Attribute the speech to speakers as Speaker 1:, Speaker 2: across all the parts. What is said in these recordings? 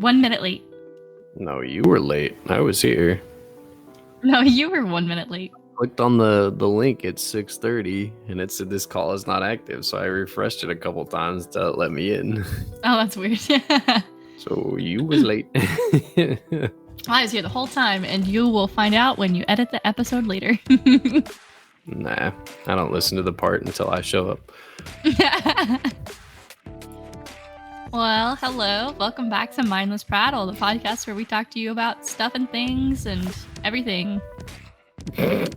Speaker 1: 1 minute late.
Speaker 2: No, you were late. I was here.
Speaker 1: No, you were 1 minute late.
Speaker 2: Clicked on the link at 6:30 and it said this call is not active, so I refreshed it a couple times to let me in.
Speaker 1: Oh, that's weird.
Speaker 2: So you was late.
Speaker 1: I was here the whole time, and you will find out when you edit the episode later.
Speaker 2: Nah, I don't listen to the part until I show up.
Speaker 1: Well, hello. Welcome back to Mindless Prattle, the podcast where we talk to you about stuff and things and everything.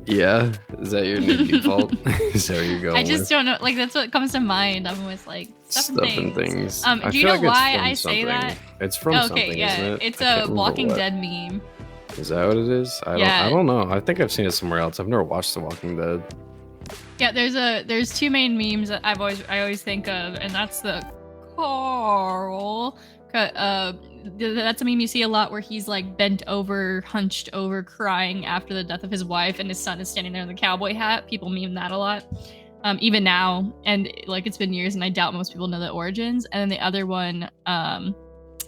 Speaker 2: Yeah? Is that your new default? Is that where you're going?
Speaker 1: I just don't know. Like, that's what comes to mind. I'm always like, stuff and things. Do you know why I say that?
Speaker 2: It's from something, isn't it?
Speaker 1: It's a Walking Dead meme.
Speaker 2: Is that what it is? I don't know. I think I've seen it somewhere else. I've never watched The Walking Dead.
Speaker 1: Yeah, there's two main memes that I always think of, and that's the Carl. That's a meme you see a lot where he's like bent over, hunched over, crying after the death of his wife, and his son is standing there in the cowboy hat. People meme that a lot, even now, and like it's been years, and I doubt most people know the origins. And then the other one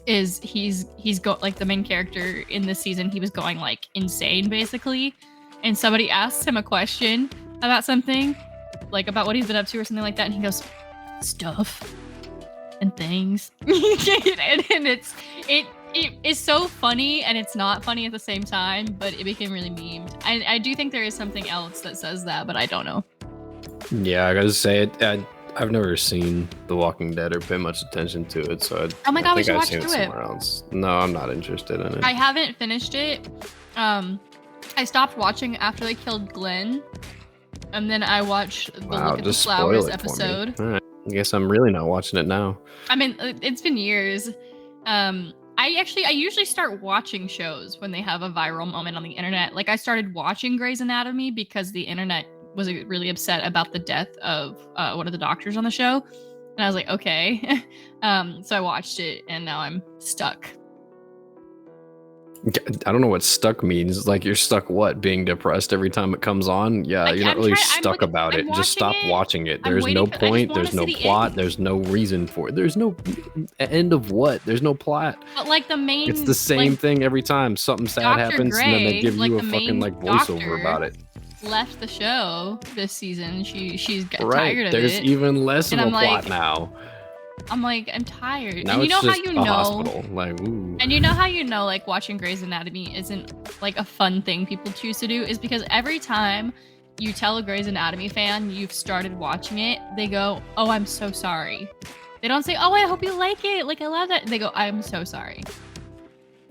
Speaker 1: is he's like the main character in this season. He was going like insane basically, and somebody asks him a question about something, like about what he's been up to or something like that, and he goes, stuff and things. and it is so funny, and it's not funny at the same time, but it became really memed. I do think there is something else that says that, but I don't know.
Speaker 2: Yeah, I gotta say it. I've never seen The Walking Dead or pay much attention to it, so
Speaker 1: oh my god, we should
Speaker 2: I've
Speaker 1: watch
Speaker 2: seen it somewhere else. No, I'm not interested in it.
Speaker 1: I haven't finished it. I stopped watching after they killed Glenn, and then I watched the Look at the Flowers episode.
Speaker 2: All right. I guess I'm really not watching it now.
Speaker 1: I mean, it's been years. I usually start watching shows when they have a viral moment on the internet. Like I started watching Grey's Anatomy because the internet was really upset about the death of one of the doctors on the show. And I was like, okay. So I watched it, and now I'm stuck.
Speaker 2: I don't know what stuck means. Like you're stuck what? Being depressed every time it comes on? Yeah, like, you're not really stuck about it. Just stop watching it. There's no point. There's no plot. There's no reason for it. There's no end of what? There's no plot.
Speaker 1: But like the main...
Speaker 2: It's the same thing every time. Something sad happens, and then they give you a fucking like voiceover about it.
Speaker 1: Left the show this season. She's got tired of it.
Speaker 2: There's even less of a plot now.
Speaker 1: I'm like, I'm tired.
Speaker 2: Now
Speaker 1: and you know how you know,
Speaker 2: hospital. Like, ooh.
Speaker 1: And you know how you know, like watching Grey's Anatomy isn't like a fun thing people choose to do is because every time you tell a Grey's Anatomy fan you've started watching it, they go, "Oh, I'm so sorry." They don't say, "Oh, I hope you like it. Like, I love that." They go, "I'm so sorry."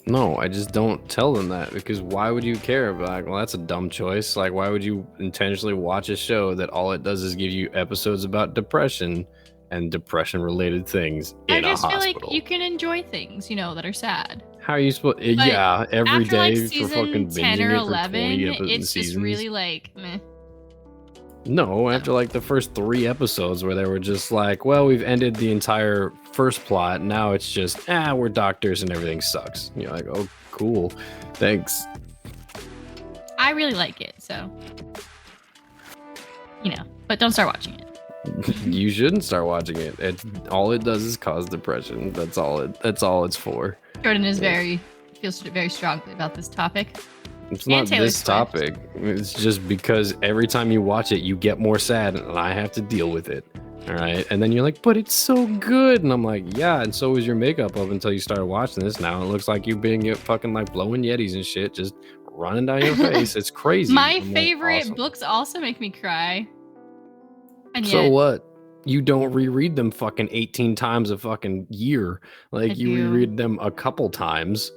Speaker 2: No, I just don't tell them that because why would you care? Like, well, that's a dumb choice. Like, why would you intentionally watch a show that all it does is give you episodes about depression and depression-related things in a hospital? I just feel like
Speaker 1: you can enjoy things, that are sad.
Speaker 2: How are you supposed? Yeah, every day for fucking binging
Speaker 1: 10 or
Speaker 2: it
Speaker 1: 11,
Speaker 2: for 20
Speaker 1: it's just really like meh.
Speaker 2: No, after like the first 3 episodes where they were just like, well, we've ended the entire first plot. Now it's just, we're doctors and everything sucks. And you're like, oh, cool. Thanks.
Speaker 1: I really like it, so, but don't start watching it.
Speaker 2: You shouldn't start watching it. All it does is cause depression. That's all it's for.
Speaker 1: Jordan feels very strongly about this topic.
Speaker 2: It's not this topic. It's just because every time you watch it, you get more sad, and I have to deal with it. All right, and then you're like, "But it's so good," and I'm like, "Yeah," and so was your makeup up until you started watching this. Now it looks like you being fucking like blowing Yetis and shit, just running down your face. It's crazy.
Speaker 1: My favorite books also make me cry. And
Speaker 2: so what? You don't reread them fucking 18 times a fucking year. Like you reread them a couple times.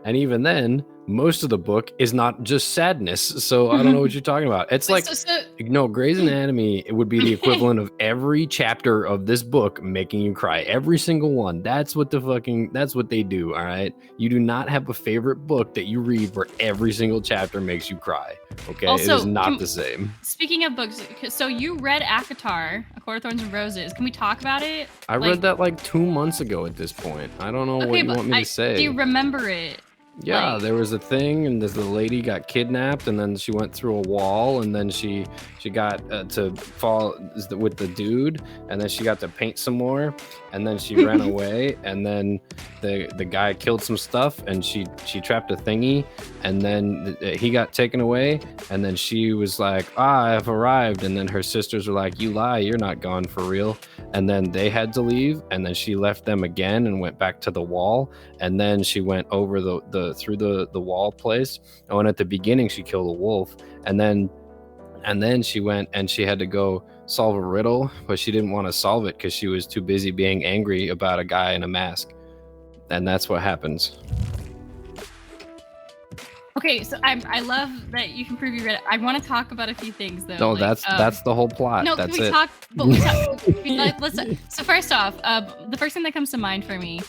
Speaker 2: And even then, most of the book is not just sadness. So I don't know what you're talking about. It's like, no, Grey's Anatomy, it would be the equivalent of every chapter of this book making you cry. Every single one. That's what they do. All right. You do not have a favorite book that you read where every single chapter makes you cry. Okay. Also, it is not the same.
Speaker 1: Speaking of books, so you read ACOTAR, A Court of Thorns and Roses. Can we talk about it?
Speaker 2: I read that like 2 months ago at this point. I don't know what you want me to say.
Speaker 1: Do you remember it?
Speaker 2: Yeah,
Speaker 1: Like,
Speaker 2: there was a thing, and the lady got kidnapped, and then she went through a wall, and then she got to fall with the dude, and then she got to paint some more, and then she ran away, and then the guy killed some stuff, and she trapped a thingy, and then he got taken away, and then she was like, I've arrived, and then her sisters were like, you lie, you're not gone for real, and then they had to leave, and then she left them again and went back to the wall, and then she went over through the wall place. Oh, and at the beginning she killed a wolf, and then she went and she had to go solve a riddle, but she didn't want to solve it because she was too busy being angry about a guy in a mask, and that's what happens.
Speaker 1: okay, so I love that you can prove you read it. I want to talk about a few things though.
Speaker 2: No,
Speaker 1: like,
Speaker 2: that's the whole plot.
Speaker 1: No,
Speaker 2: that's
Speaker 1: we
Speaker 2: it.
Speaker 1: talk, but let's. So first off, the first thing that comes to mind for me,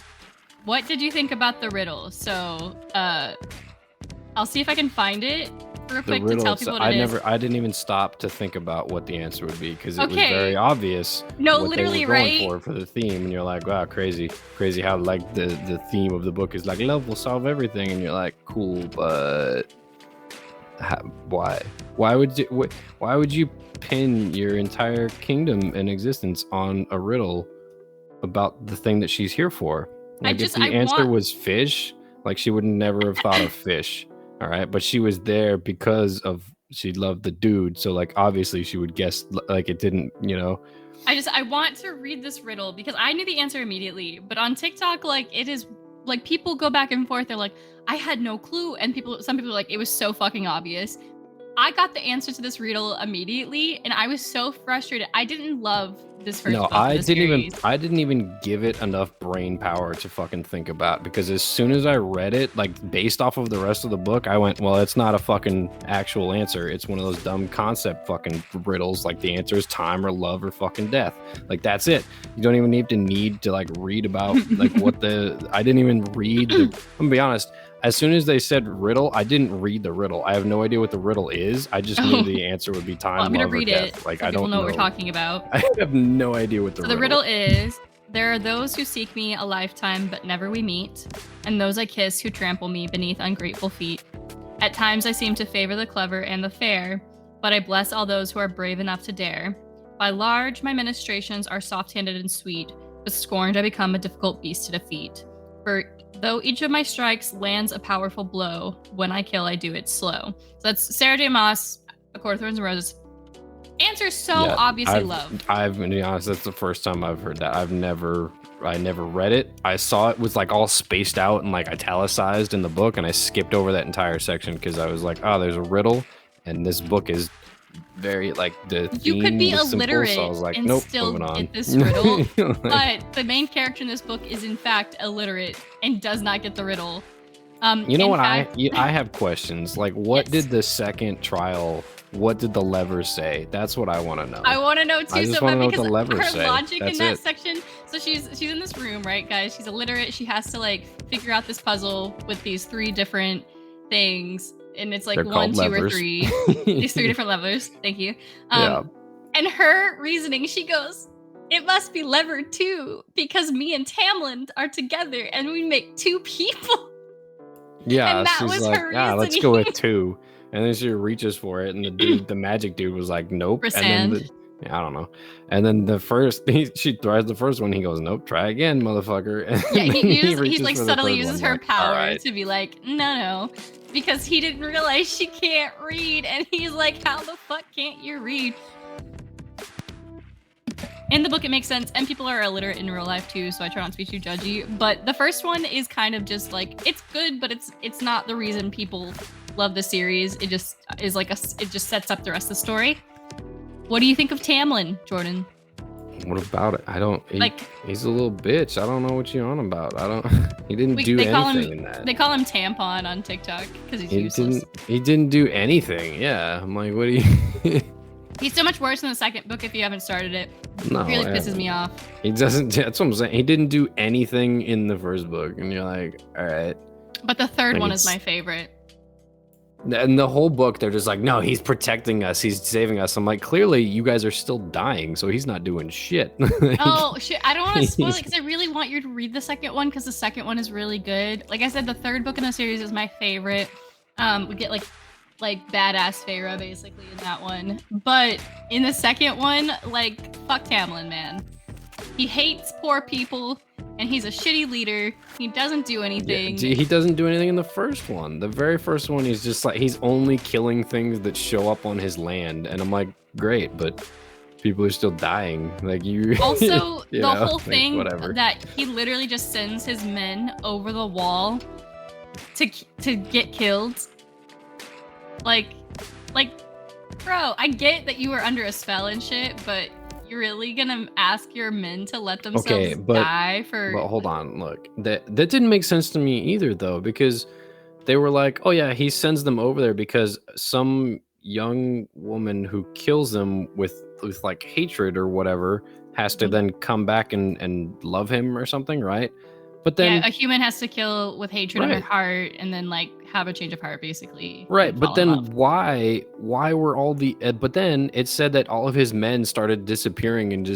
Speaker 1: what did you think about the riddle? So, I'll see if I can find it real quick to tell people what it is.
Speaker 2: I didn't even stop to think about what the answer would be because it was
Speaker 1: Okay.
Speaker 2: very obvious.
Speaker 1: No,
Speaker 2: what
Speaker 1: literally,
Speaker 2: they were going
Speaker 1: right?
Speaker 2: for the theme, and you're like, wow, crazy how like the theme of the book is like love will solve everything, and you're like, cool, but why would you pin your entire kingdom and existence on a riddle about the thing that she's here for? Like, if the answer was fish, like she would never have thought of fish. All right, but she was there because she loved the dude, so like obviously she would guess like it didn't,
Speaker 1: I want to read this riddle because I knew the answer immediately, but on TikTok, like it is like people go back and forth. They're like, I had no clue, and some people are like, it was so fucking obvious. I got the answer to this riddle immediately, and I was so frustrated. I didn't love this first book.
Speaker 2: I didn't even give it enough brain power to fucking think about, because as soon as I read it, like based off of the rest of the book, I went, well, it's not a fucking actual answer. It's one of those dumb concept fucking riddles. Like the answer is time or love or fucking death. Like that's it. You don't even need to like read about like what I didn't even read. I'm gonna be honest. As soon as they said riddle, I didn't read the riddle. I have no idea what the riddle is. I just knew the answer would be time,
Speaker 1: I'm
Speaker 2: love,
Speaker 1: gonna read
Speaker 2: or death.
Speaker 1: it.
Speaker 2: Like
Speaker 1: So
Speaker 2: I don't
Speaker 1: know what we're talking about.
Speaker 2: I have no idea what the riddle.
Speaker 1: So the riddle is: there are those who seek me a lifetime, but never we meet, and those I kiss who trample me beneath ungrateful feet. At times I seem to favor the clever and the fair, but I bless all those who are brave enough to dare. By large, my ministrations are soft-handed and sweet, but scorned I become a difficult beast to defeat. For though each of my strikes lands a powerful blow, when I kill, I do it slow. So that's Sarah J. Maas, A Court of Thorns and Roses. Answer obviously love.
Speaker 2: I've been honest, that's the first time I've heard that. I never read it. I saw it was like all spaced out and like italicized in the book, and I skipped over that entire section because I was like, oh, there's a riddle, and this book is very like the theme.
Speaker 1: You could be
Speaker 2: was
Speaker 1: illiterate
Speaker 2: simple, so I was like,
Speaker 1: and
Speaker 2: nope,
Speaker 1: still
Speaker 2: moving on.
Speaker 1: get this riddle, but the main character in this book is in fact illiterate and does not get the riddle.
Speaker 2: You know what? I have questions. Like, what did the second trial? What did the levers say? That's what I want to know.
Speaker 1: I want to know too.
Speaker 2: I just want to know what the levers
Speaker 1: her
Speaker 2: say.
Speaker 1: logic
Speaker 2: That's
Speaker 1: in that
Speaker 2: it.
Speaker 1: section. So she's in this room, right, guys? She's illiterate. She has to like figure out this puzzle with these 3 different things, and it's like
Speaker 2: They're
Speaker 1: 1, 2,
Speaker 2: levers.
Speaker 1: or 3. These 3 different levers. Thank you.
Speaker 2: Yeah.
Speaker 1: And her reasoning, she goes, it must be lever 2 because me and Tamlin are together and we make 2 people.
Speaker 2: Yeah,
Speaker 1: and that
Speaker 2: she's
Speaker 1: was
Speaker 2: like,
Speaker 1: her
Speaker 2: yeah, let's
Speaker 1: reasoning.
Speaker 2: go with 2. And then she reaches for it, and the magic dude was like, nope.
Speaker 1: For
Speaker 2: and then I don't know. And then she tries the first one. He goes, nope, try again, motherfucker. And
Speaker 1: Yeah, he
Speaker 2: reaches
Speaker 1: like
Speaker 2: for the
Speaker 1: subtly
Speaker 2: third
Speaker 1: uses
Speaker 2: one,
Speaker 1: her
Speaker 2: like, all
Speaker 1: power
Speaker 2: right.
Speaker 1: to be like, no, because he didn't realize she can't read, and he's like, how the fuck can't you read? In the book, it makes sense, and people are illiterate in real life too, so I try not to be too judgy. But the first one is kind of just like, it's good, but it's not the reason people love the series. It just is like it just sets up the rest of the story. What do you think of Tamlin, Jordan?
Speaker 2: What about it? He's a little bitch. I don't know what you're on about. He didn't do anything in that.
Speaker 1: They call him Tampon on TikTok because he's useless.
Speaker 2: He didn't do anything. Yeah, I'm like, what do you?
Speaker 1: He's so much worse in the second book if you haven't started it.
Speaker 2: No,
Speaker 1: it really pisses me off.
Speaker 2: He doesn't. That's what I'm saying. He didn't do anything in the first book, and you're like, all right.
Speaker 1: But the third one is my favorite.
Speaker 2: And the whole book, they're just like, no, he's protecting us. He's saving us. I'm like, clearly you guys are still dying, so he's not doing shit. Like,
Speaker 1: oh shit! I don't want to spoil it because I really want you to read the second one because the second one is really good. Like I said, the third book in the series is my favorite. We get like badass Feyre basically in that one, but in the second one, like fuck Tamlin, man. He hates poor people, and he's a shitty leader. He doesn't do anything.
Speaker 2: Yeah, he doesn't do anything in the first one. The very first one, he's just like, he's only killing things that show up on his land. And I'm like, great, but people are still dying. Like you.
Speaker 1: Also,
Speaker 2: you
Speaker 1: the
Speaker 2: know,
Speaker 1: whole thing
Speaker 2: whatever.
Speaker 1: that he literally just sends his men over the wall to get killed. Like, bro, I get that you were under a spell and shit, but you're really gonna ask your men to let themselves die for?
Speaker 2: But hold on, look, that didn't make sense to me either, though, because they were like, oh yeah, he sends them over there because some young woman who kills them with like hatred or whatever has to then come back and love him or something, right? But then
Speaker 1: yeah, a human has to kill with hatred in their heart and then like have a change of heart, basically.
Speaker 2: Right, but then why were all the? But then it said that all of his men started disappearing and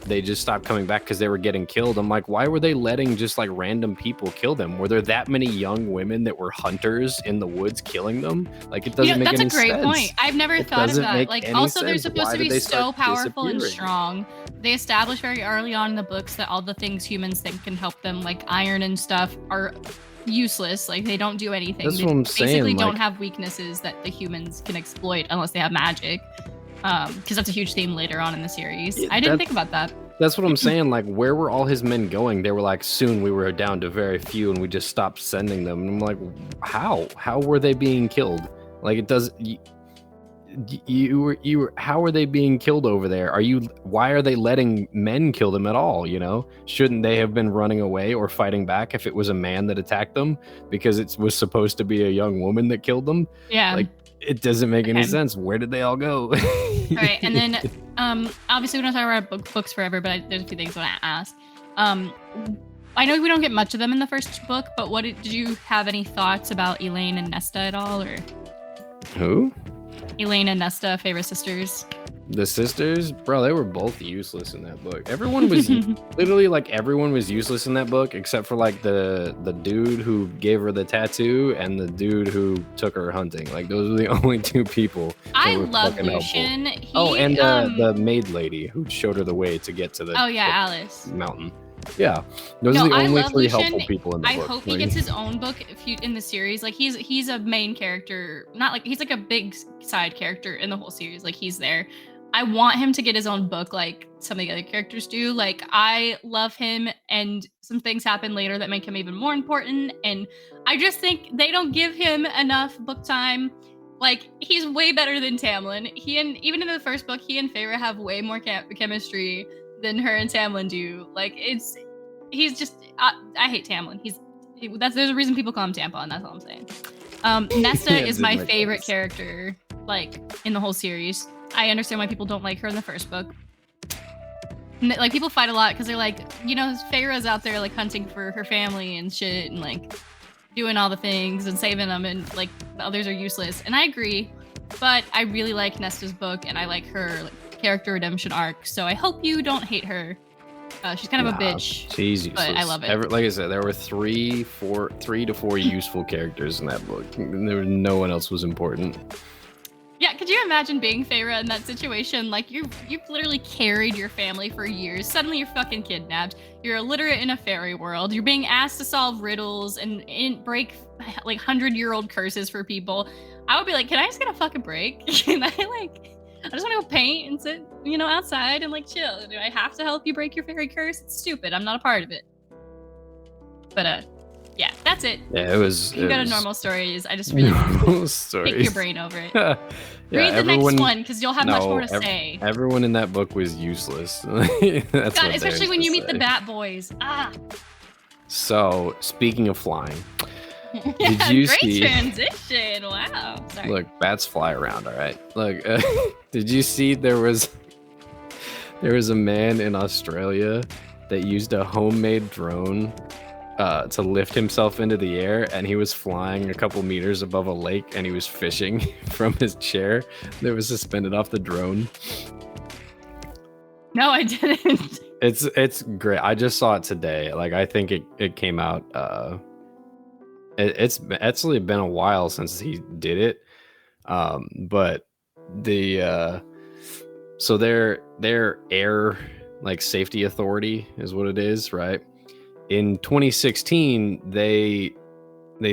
Speaker 2: they just stopped coming back because they were getting killed. I'm like, why were they letting just like random people kill them? Were there that many young women that were hunters in the woods killing them? Like it doesn't make any sense.
Speaker 1: That's a great point. I've never thought of that. Like also, they're supposed to be so powerful and strong. They established very early on in the books that all the things humans think can help them, like iron and stuff, are useless. Like they don't do anything.
Speaker 2: That's
Speaker 1: they
Speaker 2: what I'm
Speaker 1: basically
Speaker 2: saying.
Speaker 1: don't have weaknesses that the humans can exploit unless they have magic. Because that's a huge theme later on in the series. I didn't think about that.
Speaker 2: That's what I'm saying. Like, where were all his men going? They were like, soon we were down to very few, and we just stopped sending them. And I'm like, how? How were they being killed? Like, it does. How are they being killed over there? Why are they letting men kill them at all? You know, shouldn't they have been running away or fighting back if it was a man that attacked them? Because it was supposed to be a young woman that killed them. Yeah. Like, it doesn't make any sense. Where did they all go?
Speaker 1: All right, and then obviously we don't talk about books forever, but there's a few things I want to ask. I know we don't get much of them in the first book, but did you have any thoughts about Elaine and Nesta at all, or
Speaker 2: who?
Speaker 1: Elaine and Nesta, favorite sisters.
Speaker 2: The sisters, bro, they were both useless in that book. Everyone was literally like everyone was useless in that book except for like the dude who gave her the tattoo and the dude who took her hunting. Like those were the only two people.
Speaker 1: I love Lucian.
Speaker 2: And the maid lady who showed her the way to get to the
Speaker 1: Alice
Speaker 2: mountain. Yeah, those are the only three helpful people in the book.
Speaker 1: I hope he gets his own book in the series. Like he's a main character, not like he's like a big side character in the whole series. Like he's there. I want him to get his own book like some of the other characters do. Like I love him, and some things happen later that make him even more important. And I just think they don't give him enough book time. Like he's way better than Tamlin. Even in the first book, he and Feyre have way more chemistry than her and Tamlin do. Like he's just I hate Tamlin. There's a reason people call him Tampon. That's all I'm saying. Nesta is my favorite character, like in the whole series. I understand why people don't like her in the first book. Like people fight a lot because they're like, you know, Feyre's out there like hunting for her family and shit, and like doing all the things and saving them, and like the others are useless. And I agree, but I really like Nesta's book, and I like her character redemption arc. So I hope you don't hate her. She's kind of a bitch, but I love it.
Speaker 2: Like I said, there were 3 to 4 useful characters in that book. No one else was important.
Speaker 1: Yeah, could you imagine being Feyre in that situation? Like you've literally carried your family for years. Suddenly you're fucking kidnapped. You're illiterate in a fairy world. You're being asked to solve riddles and break like 100-year-old curses for people. I would be like, can I just get a fucking break? Can I just want to go paint and sit, you know, outside and like chill. Do I have to help you break your fairy curse? It's stupid. I'm not a part of it. But yeah, that's it.
Speaker 2: Yeah, it was.
Speaker 1: You got a normal stories. I just really want to pick your brain over it.
Speaker 2: Yeah,
Speaker 1: read the next one because you'll have much more to say.
Speaker 2: Everyone in that book was useless.
Speaker 1: That's God, especially when you meet the Bat Boys.
Speaker 2: So, speaking of flying,
Speaker 1: did you see? Great transition! Wow. Sorry.
Speaker 2: Look, bats fly around. All right. Look, did you see there was a man in Australia that used a homemade drone to lift himself into the air, and he was flying a couple meters above a lake, and he was fishing from his chair that was suspended off the drone.
Speaker 1: No, I didn't.
Speaker 2: It's great. I just saw it today. Like, I think it came out. It's actually been a while since he did it. But the so their air like safety authority is what it is, right? In 2016, they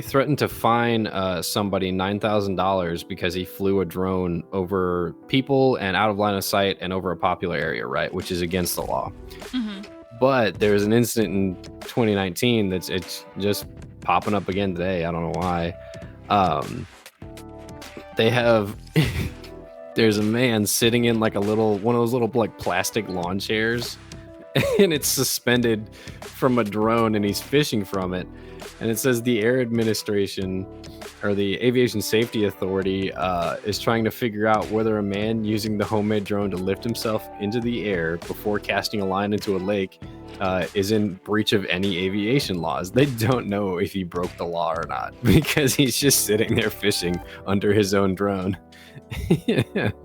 Speaker 2: threatened to fine somebody $9,000 because he flew a drone over people and out of line of sight and over a popular area, right? Which is against the law.
Speaker 1: Mm-hmm.
Speaker 2: But there's an incident in 2019 it's just popping up again today. I don't know why. They have there's a man sitting in like one of those little like plastic lawn chairs, and it's suspended from a drone, and he's fishing from it. And it says the Air Administration or the Aviation Safety Authority is trying to figure out whether a man using the homemade drone to lift himself into the air before casting a line into a lake is in breach of any aviation laws. They don't know if he broke the law or not because he's just sitting there fishing under his own drone. It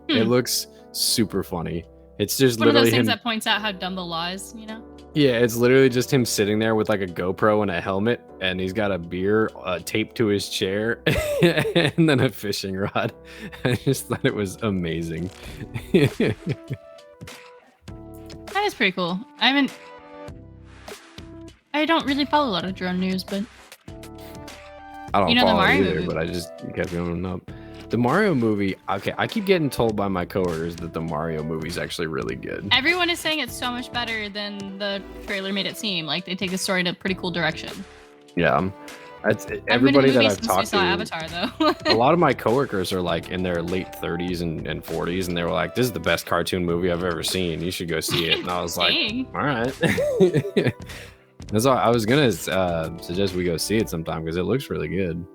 Speaker 2: looks super funny. It's just
Speaker 1: one of
Speaker 2: literally
Speaker 1: those things
Speaker 2: him.
Speaker 1: that points out how dumb the law is, you know?
Speaker 2: Yeah, it's literally just him sitting there with like a GoPro and a helmet, and he's got a beer taped to his chair and then a fishing rod. I just thought it was amazing.
Speaker 1: That is pretty cool. I don't really follow a lot of drone news, but
Speaker 2: I don't
Speaker 1: you know, the
Speaker 2: follow it
Speaker 1: Mario
Speaker 2: either,
Speaker 1: movie.
Speaker 2: but I just kept going up. The Mario movie, okay, I keep getting told by my coworkers that the Mario movie is actually really good.
Speaker 1: Everyone is saying it's so much better than the trailer made it seem. Like they take the story in a pretty cool direction.
Speaker 2: Yeah, everybody that I've
Speaker 1: since we
Speaker 2: talked
Speaker 1: saw
Speaker 2: to,
Speaker 1: Avatar, though.
Speaker 2: a lot of my coworkers are like in their late 30s and 40s, and they were like, "This is the best cartoon movie I've ever seen. You should go see it." And I was like,
Speaker 1: Dang.
Speaker 2: "All right." That's all. I was gonna suggest we go see it sometime because it looks really good.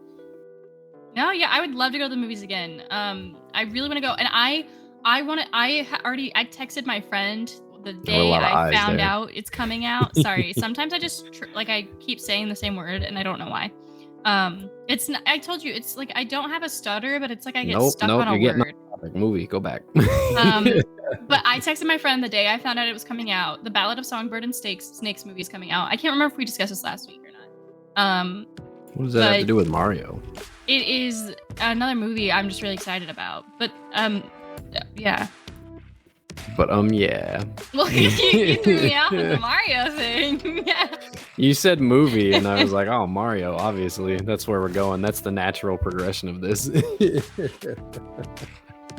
Speaker 1: No, yeah, I would love to go to the movies again. I really want to go, and I texted my friend the day I found out it's coming out. Sorry, sometimes I just I keep saying the same word and I don't know why. It's not, I told you it's like I don't have a stutter, but it's like I get stuck on a word.
Speaker 2: Topic. Movie, go back.
Speaker 1: But I texted my friend the day I found out it was coming out. The Ballad of Songbird and Snakes movie is coming out. I can't remember if we discussed this last week or not.
Speaker 2: What does that have to do with Mario?
Speaker 1: It is another movie I'm just really excited about. But yeah.
Speaker 2: But yeah.
Speaker 1: Well, you threw me out with the Mario thing. Yeah.
Speaker 2: You said movie, and I was like, oh, Mario, obviously. That's where we're going. That's the natural progression of this.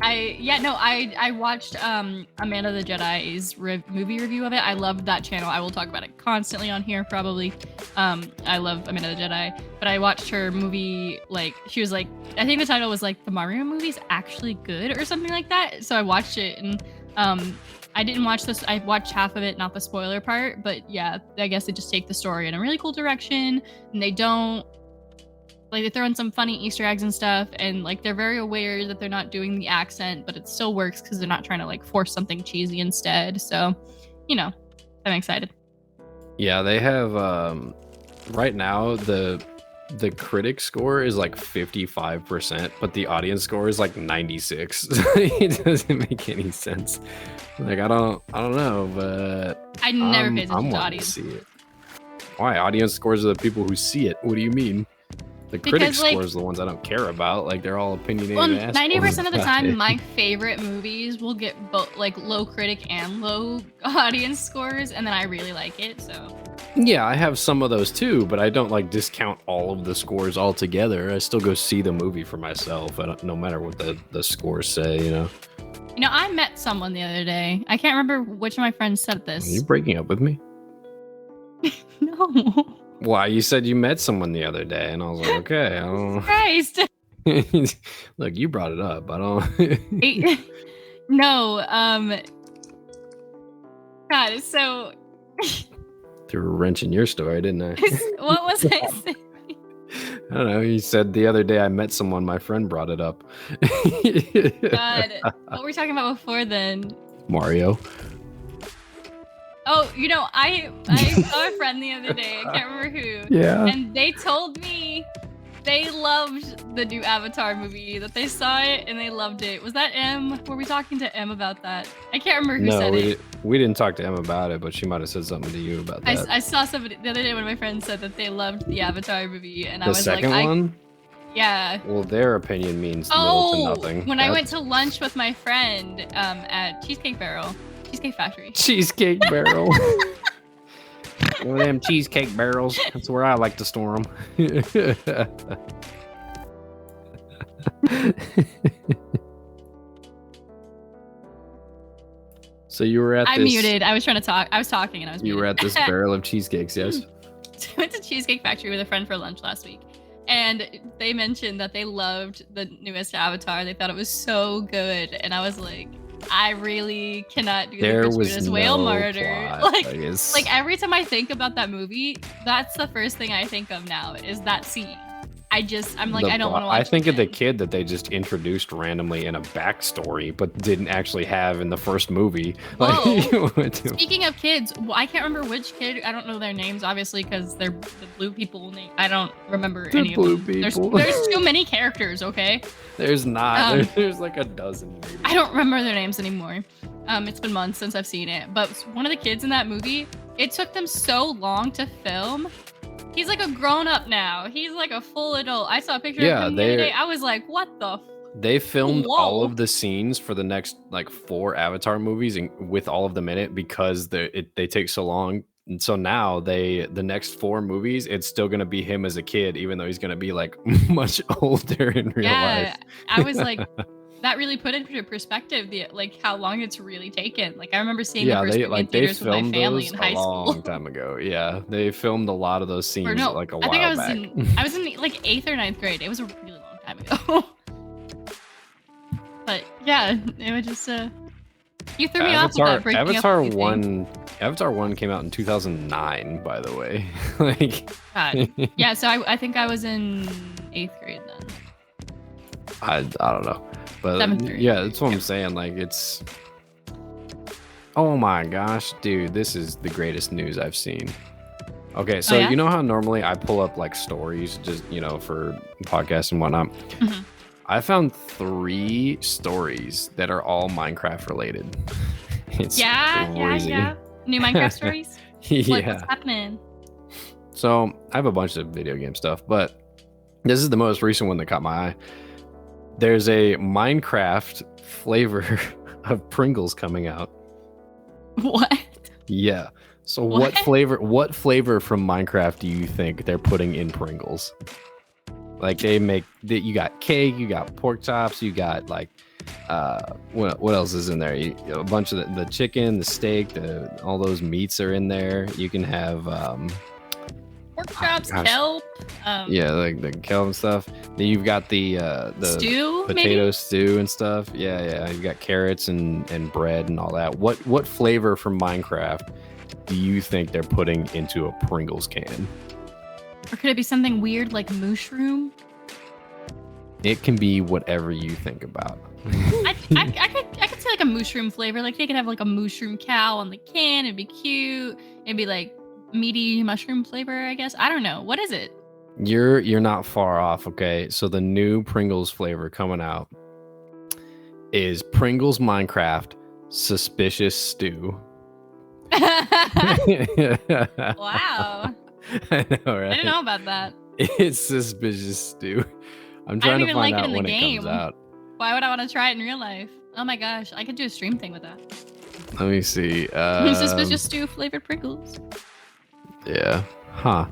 Speaker 1: I watched Amanda the Jedi's movie review of it. I loved that channel. I will talk about it constantly on here, probably. I love Amanda the Jedi, but I watched her movie. Like, she was like, I think the title was like, the Mario movie's actually good or something like that. So I watched it, and I didn't watch this. I watched half of it, not the spoiler part. But yeah, I guess they just take the story in a really cool direction, and they don't. Like, they throw in some funny Easter eggs and stuff, and like they're very aware that they're not doing the accent, but it still works because they're not trying to like force something cheesy instead. So, you know, I'm excited.
Speaker 2: Yeah, they have right now the critic score is like 55%, but the audience score is like 96. It doesn't make any sense. Like, I don't know, but
Speaker 1: I never pay attention to
Speaker 2: to
Speaker 1: audience.
Speaker 2: see it. Why? Audience scores are the people who see it. What do you mean? The critic scores are the ones I don't care about. Like, they're all opinionated.
Speaker 1: Well, 90% of the time, my favorite movies will get both like low critic and low audience scores, and then I really like it. So
Speaker 2: yeah, I have some of those too, but I don't like discount all of the scores altogether. I still go see the movie for myself. No matter what the scores say, you know.
Speaker 1: You know, I met someone the other day. I can't remember which of my friends said this.
Speaker 2: Are you breaking up with me?
Speaker 1: No.
Speaker 2: Why? You said you met someone the other day, and I was like, okay, I don't.
Speaker 1: Christ.
Speaker 2: Look, you brought it up. I don't.
Speaker 1: No. God, so.
Speaker 2: Threw a wrench in your story, didn't I?
Speaker 1: What was I saying?
Speaker 2: I don't know. You said the other day I met someone. My friend brought it up.
Speaker 1: God, what were we talking about before then?
Speaker 2: Mario.
Speaker 1: Oh, I saw a friend the other day. I can't remember who.
Speaker 2: Yeah.
Speaker 1: And they told me they loved the new Avatar movie, that they saw it and they loved it. Was that M? Were we talking to M about that? I can't remember who said it.
Speaker 2: We didn't talk to M about it, but she might have said something to you about that.
Speaker 1: I saw somebody the other day, one of my friends said that they loved the Avatar movie, and I was
Speaker 2: like, the second one?
Speaker 1: Yeah.
Speaker 2: Well, their opinion means little to nothing.
Speaker 1: When I went to lunch with my friend at Cheesecake Factory.
Speaker 2: Cheesecake Barrel. One of them cheesecake barrels. That's where I like to store them. So you were at
Speaker 1: I muted. I was trying to talk. I was talking and I was muted.
Speaker 2: You were at this barrel of cheesecakes, yes?
Speaker 1: I went to Cheesecake Factory with a friend for lunch last week. And they mentioned that they loved the newest Avatar. They thought it was so good. And I was like, I really cannot do the gratuitous whale murder. Like every time I think about that movie, that's the first thing I think of now is that scene. I'm like, I don't want to watch it.
Speaker 2: I think of the kid that they just introduced randomly in a backstory, but didn't actually have in the first movie.
Speaker 1: Speaking of kids, I can't remember which kid. I don't know their names, obviously, because they're the blue people. I don't remember any of them.
Speaker 2: People.
Speaker 1: There's too many characters, okay?
Speaker 2: There's not. There's like a dozen, maybe.
Speaker 1: I don't remember their names anymore. It's been months since I've seen it. But one of the kids in that movie, it took them so long to film. He's like a grown-up now. He's like a full adult. I saw a picture of him the other day. I was like, what the
Speaker 2: They filmed all of the scenes for the next like 4 Avatar movies and with all of them in it because they take so long. And so now the next 4 movies, it's still going to be him as a kid, even though he's going to be like much older in real life.
Speaker 1: I was like, that really put into perspective like how long it's really taken. Like I remember seeing the first movie in theaters with my family in high school.
Speaker 2: A long time ago. Yeah, they filmed a lot of those scenes like a while back.
Speaker 1: I was in like 8th or 9th grade. It was a really long time ago. But yeah, it was just you threw me off with that breaking
Speaker 2: Avatar
Speaker 1: up
Speaker 2: 1. Avatar 1 came out in 2009, by the way.
Speaker 1: God. Yeah, so I think I was in 8th grade then.
Speaker 2: I don't know. But yeah, that's what I'm saying. Like it's, oh my gosh, dude, this is the greatest news I've seen. Okay, so you know how normally I pull up like stories just for podcasts and whatnot. Mm-hmm. I found 3 stories that are all Minecraft related. It's crazy.
Speaker 1: Yeah. New Minecraft stories. What's happening?
Speaker 2: So I have a bunch of video game stuff, but this is the most recent one that caught my eye. There's a Minecraft flavor of Pringles coming out.
Speaker 1: What?
Speaker 2: Yeah. So what flavor from Minecraft do you think they're putting in Pringles? Like you got cake, you got pork chops, you got like what else is in there? A bunch of the chicken, the steak, all those meats are in there. You can have
Speaker 1: pork chops, kelp.
Speaker 2: Like the kelp and stuff. Then you've got the
Speaker 1: stew,
Speaker 2: potato stew and stuff. Yeah. You've got carrots and bread and all that. What flavor from Minecraft do you think they're putting into a Pringles can?
Speaker 1: Or could it be something weird like mushroom?
Speaker 2: It can be whatever you think about.
Speaker 1: I could say like a mushroom flavor. Like they could have like a mushroom cow on the can. It'd be cute. It'd be like meaty mushroom flavor, I guess. I don't know. What is it?
Speaker 2: You're not far off, okay? So the new Pringles flavor coming out is Pringles Minecraft Suspicious Stew.
Speaker 1: Wow.
Speaker 2: I know, right?
Speaker 1: I didn't know about that.
Speaker 2: It's Suspicious Stew. I'm trying to find out when it comes out.
Speaker 1: Why would I want to try it in real life? Oh my gosh, I could do a stream thing with that.
Speaker 2: Let me see.
Speaker 1: Suspicious Stew flavored Pringles.
Speaker 2: Yeah. Huh.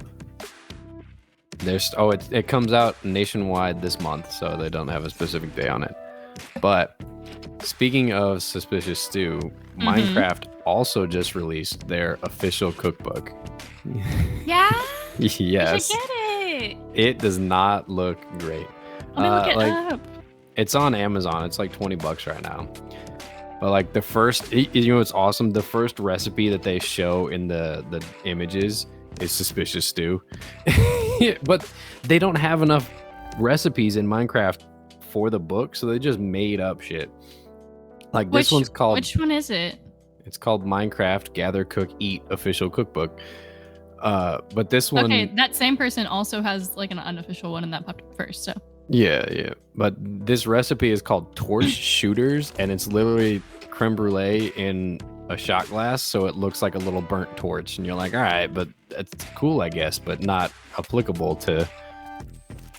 Speaker 2: It comes out nationwide this month, so they don't have a specific day on it. But speaking of Suspicious Stew, Minecraft also just released their official cookbook.
Speaker 1: Yeah?
Speaker 2: Yes.
Speaker 1: I should get it.
Speaker 2: It does not look great.
Speaker 1: Let me look it up.
Speaker 2: It's on Amazon. It's like $20 right now. But like the first, it's awesome. The first recipe that they show in the images is Suspicious Stew. But they don't have enough recipes in Minecraft for the book, so they just made up shit. Like this one's called...
Speaker 1: Which one is it?
Speaker 2: It's called Minecraft Gather Cook Eat Official Cookbook. But this one,
Speaker 1: okay, that same person also has like an unofficial one, and that popped up first. So
Speaker 2: yeah. But this recipe is called torch shooters, and it's literally creme brulee in a shot glass, so it looks like a little burnt torch, and you're like, all right, but that's cool, I guess, but not applicable to.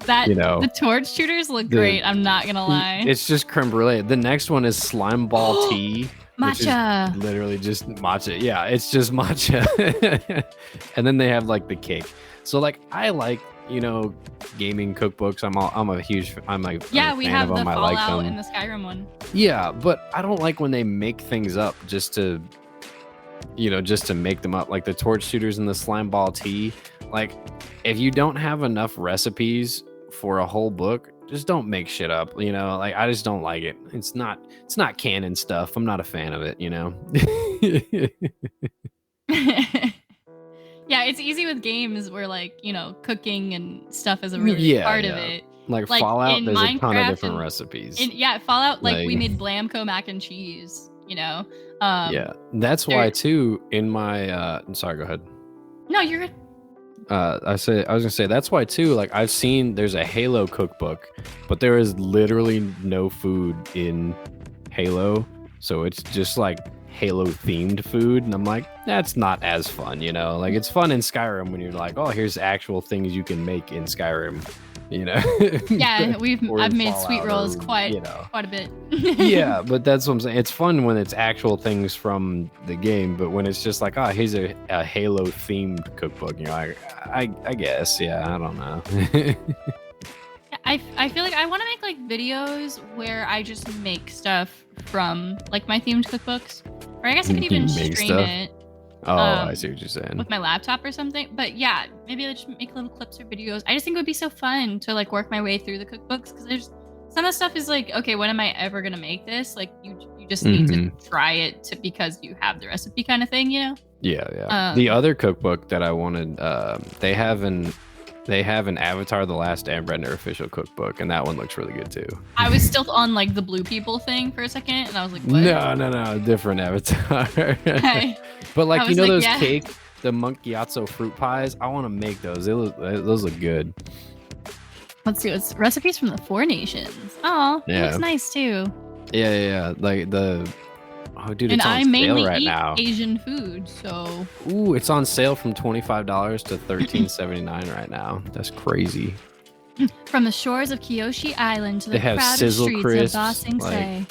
Speaker 1: That the torch shooters look great. I'm not gonna lie.
Speaker 2: It's just creme brulee. The next one is slime ball tea.
Speaker 1: Matcha.
Speaker 2: Which is literally just matcha. Yeah, it's just matcha. And then they have like the cake. So like I like, gaming cookbooks. I'm a huge
Speaker 1: we have the Fallout and the Skyrim one.
Speaker 2: Yeah, but I don't like when they make things up just to make them up. Like the torch shooters and the slime ball tea. Like if you don't have enough recipes for a whole book, just don't make shit up, like I just don't like it. It's not canon stuff. I'm not a fan of it,
Speaker 1: Yeah, it's easy with games where like, cooking and stuff is a really part of it.
Speaker 2: Like Fallout, there's Minecraft a ton of different recipes.
Speaker 1: Fallout, like we made Blamco mac and cheese,
Speaker 2: yeah, that's why too in my sorry, go ahead.
Speaker 1: No, you're good.
Speaker 2: I was gonna say that's why too. Like I've seen there's a Halo cookbook, but there is literally no food in Halo, so it's just like Halo themed food, and I'm like, that's not as fun, Like it's fun in Skyrim when you're like, oh, here's actual things you can make in Skyrim,
Speaker 1: Yeah, I've made sweet rolls quite a bit.
Speaker 2: Yeah, but that's what I'm saying. It's fun when it's actual things from the game, but when it's just like, oh, here's a Halo themed cookbook, I guess, yeah, I don't know.
Speaker 1: I feel like I want to make like videos where I just make stuff from like my themed cookbooks, or I guess I could even stream it.
Speaker 2: Oh, I see what you're saying.
Speaker 1: With my laptop or something. But yeah, maybe I just make little clips or videos. I just think it would be so fun to like work my way through the cookbooks, because there's some of the stuff is like, okay, when am I ever gonna make this? Like you just need to try it because you have the recipe kind of thing,
Speaker 2: Yeah. The other cookbook that I wanted, they have an Avatar: The Last Airbender official cookbook, and that one looks really good too.
Speaker 1: I was still on like the blue people thing for a second, and I was like, what?
Speaker 2: No, different Avatar. Okay. But like, those cake, the Monkiatsu fruit pies, I want to make those. Those look good.
Speaker 1: Let's see, it's recipes from the Four Nations. Oh, yeah. It looks nice too.
Speaker 2: Yeah. Like oh, dude,
Speaker 1: and
Speaker 2: it's on
Speaker 1: I
Speaker 2: sale
Speaker 1: mainly
Speaker 2: right
Speaker 1: eat
Speaker 2: now.
Speaker 1: Asian food, so.
Speaker 2: Ooh, it's on sale from $25 to $13.79 right now. That's crazy.
Speaker 1: From the shores of Kyoshi Island to the
Speaker 2: they have
Speaker 1: crowded
Speaker 2: sizzle
Speaker 1: streets
Speaker 2: crisps,
Speaker 1: of Ba Sing Se.
Speaker 2: I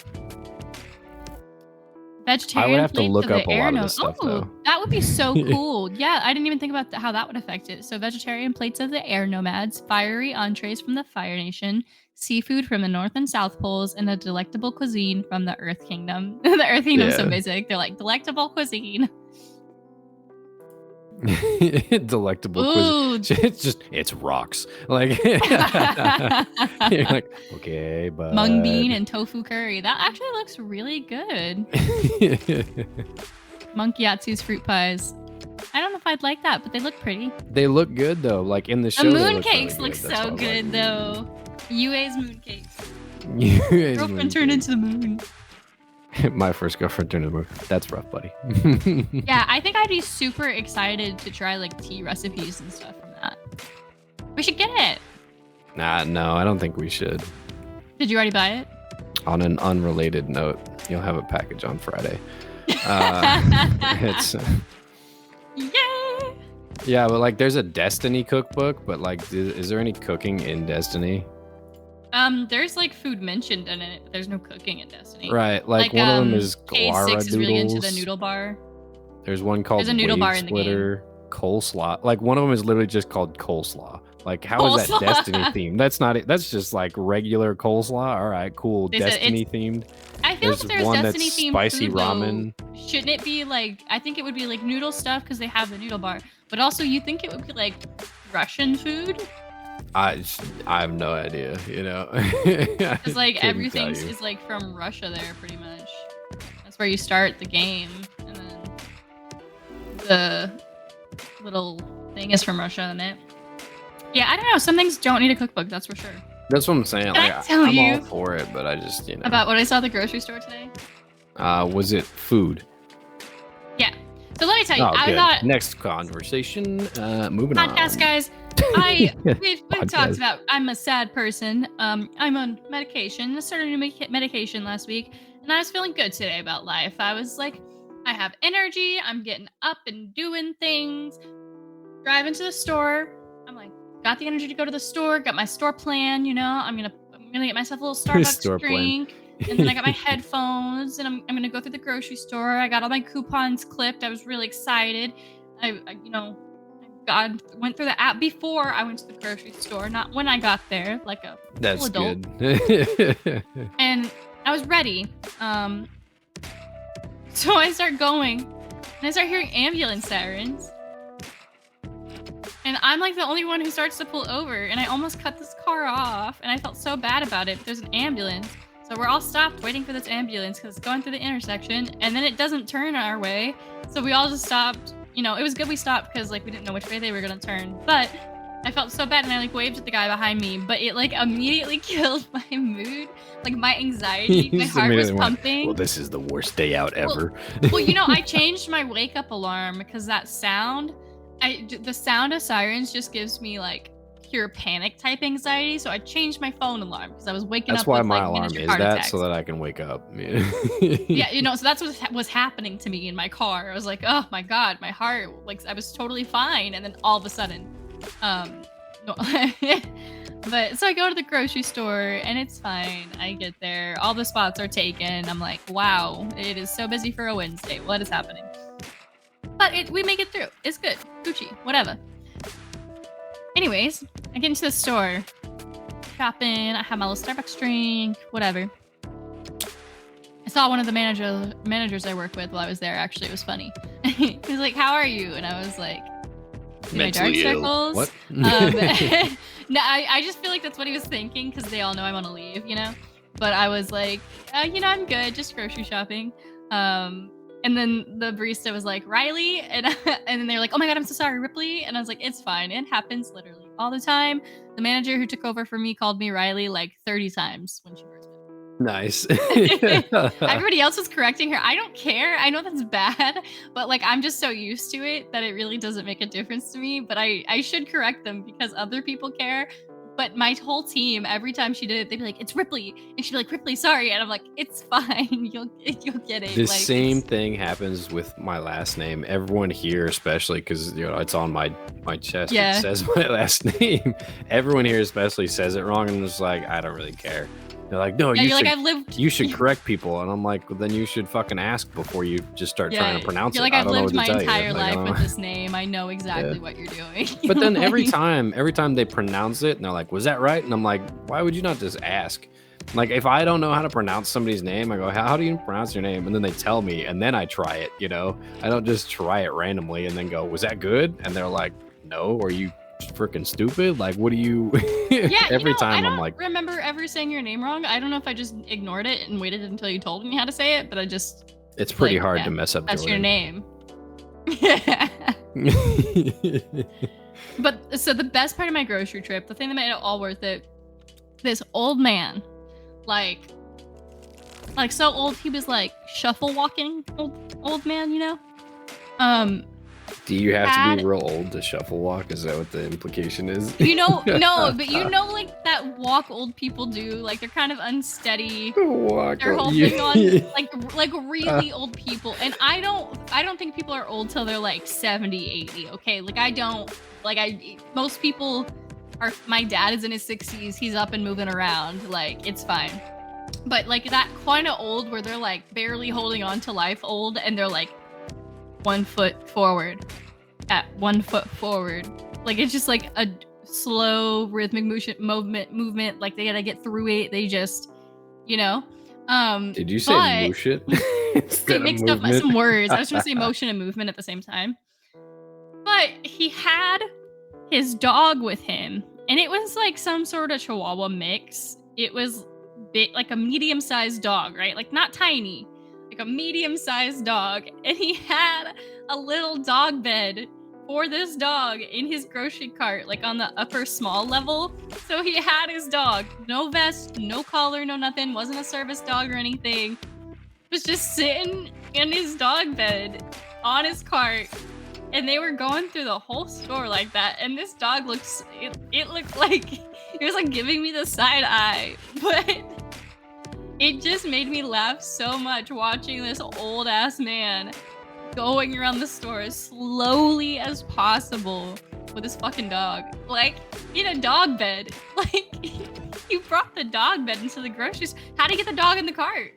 Speaker 1: Vegetarian
Speaker 2: would have to
Speaker 1: plates
Speaker 2: look
Speaker 1: of
Speaker 2: up
Speaker 1: the
Speaker 2: a lot
Speaker 1: air
Speaker 2: of this stuff, though.
Speaker 1: That would be so cool. Yeah, I didn't even think about how that would affect it. So vegetarian plates of the air nomads, fiery entrees from the Fire Nation, seafood from the North and South Poles, and a delectable cuisine from the Earth Kingdom. The Earth Kingdom's so basic. They're like, delectable cuisine.
Speaker 2: Delectable cuisine. It's rocks. Like, you're like, okay, but
Speaker 1: mung bean and tofu curry. That actually looks really good. Monkiatsu's fruit pies. I don't know if I'd like that, but they look pretty.
Speaker 2: They look good though. Like in the show,
Speaker 1: the mooncakes look so good though. Yue's mooncakes. Girlfriend turned into the moon.
Speaker 2: My first girlfriend turned into the moon. That's rough, buddy.
Speaker 1: Yeah, I think I'd be super excited to try like tea recipes and stuff from that. We should get it.
Speaker 2: No, I don't think we should.
Speaker 1: Did you already buy it?
Speaker 2: On an unrelated note, you'll have a package on Friday. It's
Speaker 1: yay!
Speaker 2: Yeah, but like there's a Destiny cookbook, but like is there any cooking in Destiny?
Speaker 1: There's like food mentioned in it, but there's no cooking in Destiny.
Speaker 2: Right, like one of them is Guara
Speaker 1: K6 is really into the noodle bar.
Speaker 2: There's one called
Speaker 1: There's a noodle bar in the
Speaker 2: game. Coleslaw. Like one of them is literally just called coleslaw. Like how is that Destiny themed? That's not it. That's just like regular coleslaw. All right, cool. Destiny themed.
Speaker 1: I feel like if there's
Speaker 2: one
Speaker 1: Destiny
Speaker 2: that's
Speaker 1: themed
Speaker 2: spicy
Speaker 1: food,
Speaker 2: ramen.
Speaker 1: Though, shouldn't it be like? I think it would be like noodle stuff because they have the noodle bar. But also, you think it would be like Russian food?
Speaker 2: I have no idea.
Speaker 1: Because like everything is like from Russia there, pretty much. That's where you start the game, and then the little thing is from Russia in it. Yeah, I don't know. Some things don't need a cookbook, that's for sure.
Speaker 2: That's what I'm saying. I'm all for it, but I just
Speaker 1: About what I saw at the grocery store today?
Speaker 2: Was it food?
Speaker 1: So let me tell you,
Speaker 2: Oh,
Speaker 1: I
Speaker 2: good.
Speaker 1: thought
Speaker 2: Next conversation. Moving
Speaker 1: podcast
Speaker 2: on.
Speaker 1: guys. We've talked about I'm a sad person. I'm on medication. I started a new medication last week, and I was feeling good today about life. I was like, I have energy. I'm getting up and doing things. Driving to the store. I'm like, got the energy to go to the store. Got my store plan. You know, I'm gonna get myself a little Starbucks
Speaker 2: Store
Speaker 1: drink. And then I got my headphones, and I'm gonna go through the grocery store. I got all my coupons clipped. I was really excited. I went through the app before I went to the grocery store, not when I got there, like a full adult.
Speaker 2: Good.
Speaker 1: And I was ready. So I start going, and I start hearing ambulance sirens. And I'm like the only one who starts to pull over, and I almost cut this car off, and I felt so bad about it. There's an ambulance. So we're all stopped waiting for this ambulance because it's going through the intersection, and then it doesn't turn our way. So we all just stopped. You know, it was good we stopped because like we didn't know which way they were gonna turn. But I felt so bad, and I like waved at the guy behind me, but it like immediately killed my mood, like my anxiety. My heart was pumping.
Speaker 2: Well, this is the worst day out ever.
Speaker 1: Well, you know, I changed my wake up alarm because that sound, the sound of sirens just gives me like pure panic type anxiety. So I changed my phone alarm because I was waking up.
Speaker 2: That's why
Speaker 1: with,
Speaker 2: my
Speaker 1: like,
Speaker 2: alarm is
Speaker 1: heart
Speaker 2: that,
Speaker 1: attacks.
Speaker 2: so that I can wake up.
Speaker 1: Yeah, you know, so that's what was happening to me in my car. I was like, oh my god, my heart, like I was totally fine, and then all of a sudden, no. But so I go to the grocery store and it's fine. I get there, all the spots are taken. I'm like, wow, it is so busy for a Wednesday. What is happening? But we make it through. It's good. Gucci, whatever. Anyways, I get into the store, shopping. I have my little Starbucks drink, whatever. I saw one of the managers I work with while I was there. Actually, it was funny. He was like, "How are you?" And I was like, "My dark circles."
Speaker 2: What?
Speaker 1: No, I just feel like that's what he was thinking because they all know I want to leave, you know. But I was like, you know, I'm good, just grocery shopping. And then the barista was like, Riley, and then they're like, oh my god, I'm so sorry, Ripley. And I was like, it's fine. It happens literally all the time. The manager who took over for me called me Riley like 30 times when she first met me.
Speaker 2: Nice.
Speaker 1: Everybody else was correcting her. I don't care. I know that's bad, but like I'm just so used to it that it really doesn't make a difference to me. But I should correct them because other people care. But my whole team, every time she did it, they'd be like, "It's Ripley," and she'd be like, "Ripley, sorry," and I'm like, "It's fine. You'll get it."
Speaker 2: The
Speaker 1: like,
Speaker 2: same thing happens with my last name. Everyone here, especially because you know it's on my chest.
Speaker 1: Yeah.
Speaker 2: It says my last name. Everyone here, especially, says it wrong, and it's like I don't really care. They're like, no, you should correct people, and I'm like, well, then you should fucking ask before you just start trying to pronounce it.
Speaker 1: Like I've lived my entire
Speaker 2: like,
Speaker 1: life with this name. I know exactly what you're doing.
Speaker 2: But then every time they pronounce it, and they're like, was that right? And I'm like, why would you not just ask? Like, if I don't know how to pronounce somebody's name, I go, how do you pronounce your name? And then they tell me, and then I try it, you know? I don't just try it randomly and then go, was that good? And they're like, no, or you freaking stupid? Like, what do you...
Speaker 1: Yeah,
Speaker 2: every time
Speaker 1: I
Speaker 2: I'm like...
Speaker 1: remember ever saying your name wrong. I don't know if I just ignored it and waited until you told me how to say it, but I just...
Speaker 2: It's pretty hard to mess up
Speaker 1: That's
Speaker 2: Jordan.
Speaker 1: your name. But, so the best part of my grocery trip, the thing that made it all worth it, this old man, like so old, he was like shuffle walking old man, you know?
Speaker 2: Do you have to be real old to shuffle walk? Is that what the implication is?
Speaker 1: You know, no, but you know, like that walk old people do. Like they're kind of unsteady. They're holding on, like really old people. And I don't think people are old till they're like 70, 80. Okay, most people are. My dad is in his 60s. He's up and moving around. Like it's fine. But like that kind of old where they're like barely holding on to life old, and they're like 1 foot forward at 1 foot forward. Like it's just like a slow rhythmic movement. Like they gotta get through it. They just, you know.
Speaker 2: Did you say motion?
Speaker 1: They mixed up some words. I was trying to say motion and movement at the same time. But he had his dog with him, and it was like some sort of Chihuahua mix. It was big, like a medium-sized dog, right? Like not tiny. Like a medium-sized dog, and he had a little dog bed for this dog in his grocery cart, like on the upper small level. So he had his dog, no vest, no collar, no nothing, wasn't a service dog or anything. Was just sitting in his dog bed on his cart, and they were going through the whole store like that. And this dog it looked like it was like giving me the side eye, but it just made me laugh so much watching this old ass man going around the store as slowly as possible with his fucking dog, like in a dog bed. Like you brought the dog bed into the groceries. How to get the dog in the cart?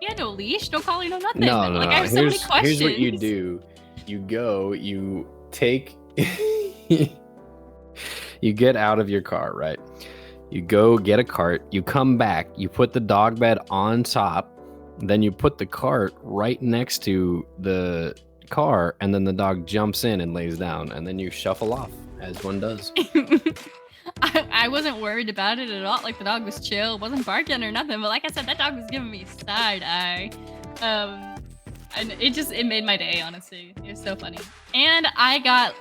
Speaker 1: He had no leash, no collar, no nothing.
Speaker 2: No.
Speaker 1: Like I have so many questions.
Speaker 2: Here's what you do. You go, you take, you get out of your car, right? You go get a cart, you come back, you put the dog bed on top, then you put the cart right next to the car, and then the dog jumps in and lays down, and then you shuffle off, as one does.
Speaker 1: I wasn't worried about it at all. Like the dog was chill, wasn't barking or nothing. But like I said, that dog was giving me side eye. And it made my day, honestly. It was so funny. And I got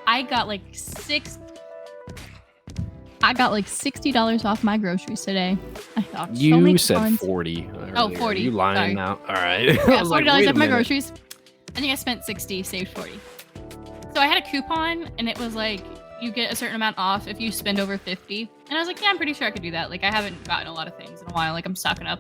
Speaker 1: like $60 off my groceries today. I thought
Speaker 2: you said 40.
Speaker 1: Oh, 40.
Speaker 2: Are you lying
Speaker 1: Sorry.
Speaker 2: now? All right.
Speaker 1: Yeah, $40 off my groceries. I think I spent 60, saved 40. So I had a coupon, and it was like you get a certain amount off if you spend over 50. And I was like, yeah, I'm pretty sure I could do that. Like I haven't gotten a lot of things in a while. Like I'm stocking up.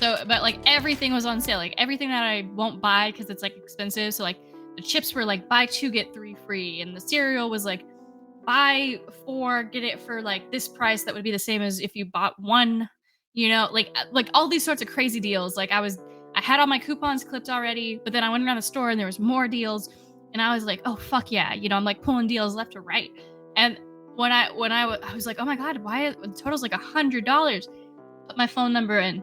Speaker 1: So, but like everything was on sale. Like everything that I won't buy because it's like expensive. So like the chips were like buy 2 get 3 free, and the cereal was like buy 4 get it for like this price that would be the same as if you bought 1. You know, like all these sorts of crazy deals. Like I had all my coupons clipped already, but then I went around the store and there was more deals, and I was like, oh fuck yeah, you know, I'm like pulling deals left to right. And when I was like, oh my god, why the total's like $100? Put my phone number in.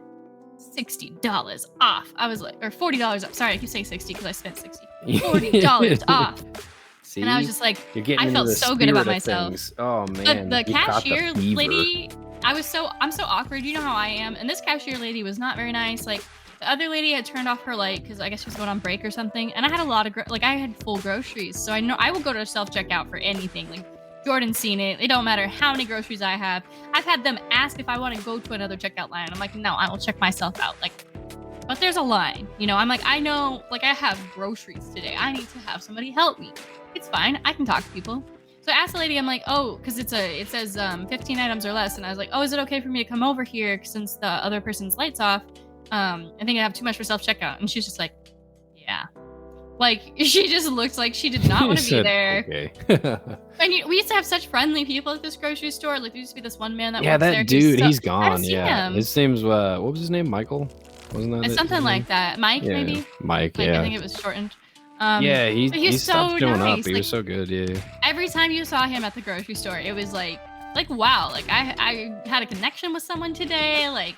Speaker 1: $60 off. I was like, or $40 off. Sorry, I keep saying 60 because I spent 60. $40 off.
Speaker 2: See?
Speaker 1: And I was just like,
Speaker 2: I
Speaker 1: felt so good about myself.
Speaker 2: Things. Oh man.
Speaker 1: The cashier lady, I'm so awkward. You know how I am. And this cashier lady was not very nice. Like the other lady had turned off her light because I guess she was going on break or something. And I had a lot of I had full groceries, so I know I will go to self checkout for anything. Like Jordan's seen it. It don't matter how many groceries I have. I've had them ask if I want to go to another checkout line. I'm like, no, I will check myself out. Like, but there's a line, you know. I'm like, I know, like I have groceries today. I need to have somebody help me. It's fine. I can talk to people. So I asked the lady, I'm like, oh, because it says 15 items or less. And I was like, oh, is it okay for me to come over here since the other person's light's off? I think I have too much for self-checkout. And she's just like, yeah. Like, she just looked like she did not want to be there.
Speaker 2: Okay.
Speaker 1: And we used to have such friendly people at this grocery store. Like, there used to be this one man that works
Speaker 2: that
Speaker 1: there.
Speaker 2: dude, he's gone.
Speaker 1: Yeah.
Speaker 2: His name's, what was his name? Michael? Wasn't that
Speaker 1: it's something like that. Mike, maybe?
Speaker 2: Mike,
Speaker 1: I think it was shortened.
Speaker 2: Yeah, he stopped
Speaker 1: so
Speaker 2: showing
Speaker 1: nice.
Speaker 2: up. He was so good, yeah.
Speaker 1: Every time you saw him at the grocery store, it was like wow, like I had a connection with someone today. Like,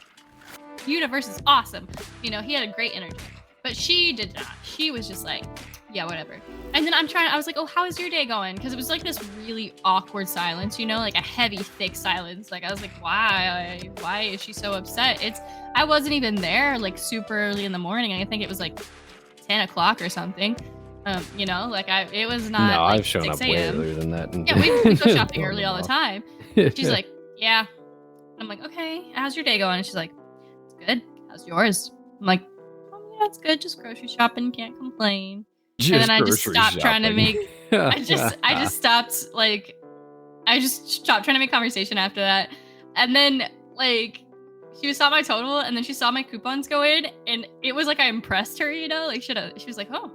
Speaker 1: universe is awesome. You know, he had a great energy. But she did not. She was just like, yeah, whatever. And then I was like, oh, how is your day going? Because it was like this really awkward silence, you know, like a heavy, thick silence. Like, I was like, why is she so upset? I wasn't even there like super early in the morning. I think it was like 10 o'clock or something. You know, like it was not.
Speaker 2: No,
Speaker 1: like
Speaker 2: I've shown up way earlier than that.
Speaker 1: Yeah, we go shopping early all the time. She's like, yeah. I'm like, okay, how's your day going? And she's like, it's good. How's yours? I'm like, oh yeah, it's good. Just grocery shopping. Can't complain. And then I just stopped trying to make. I just stopped trying to make conversation after that. And then like she saw my total, and then she saw my coupons go in, and it was like I impressed her, you know, like she was like, oh,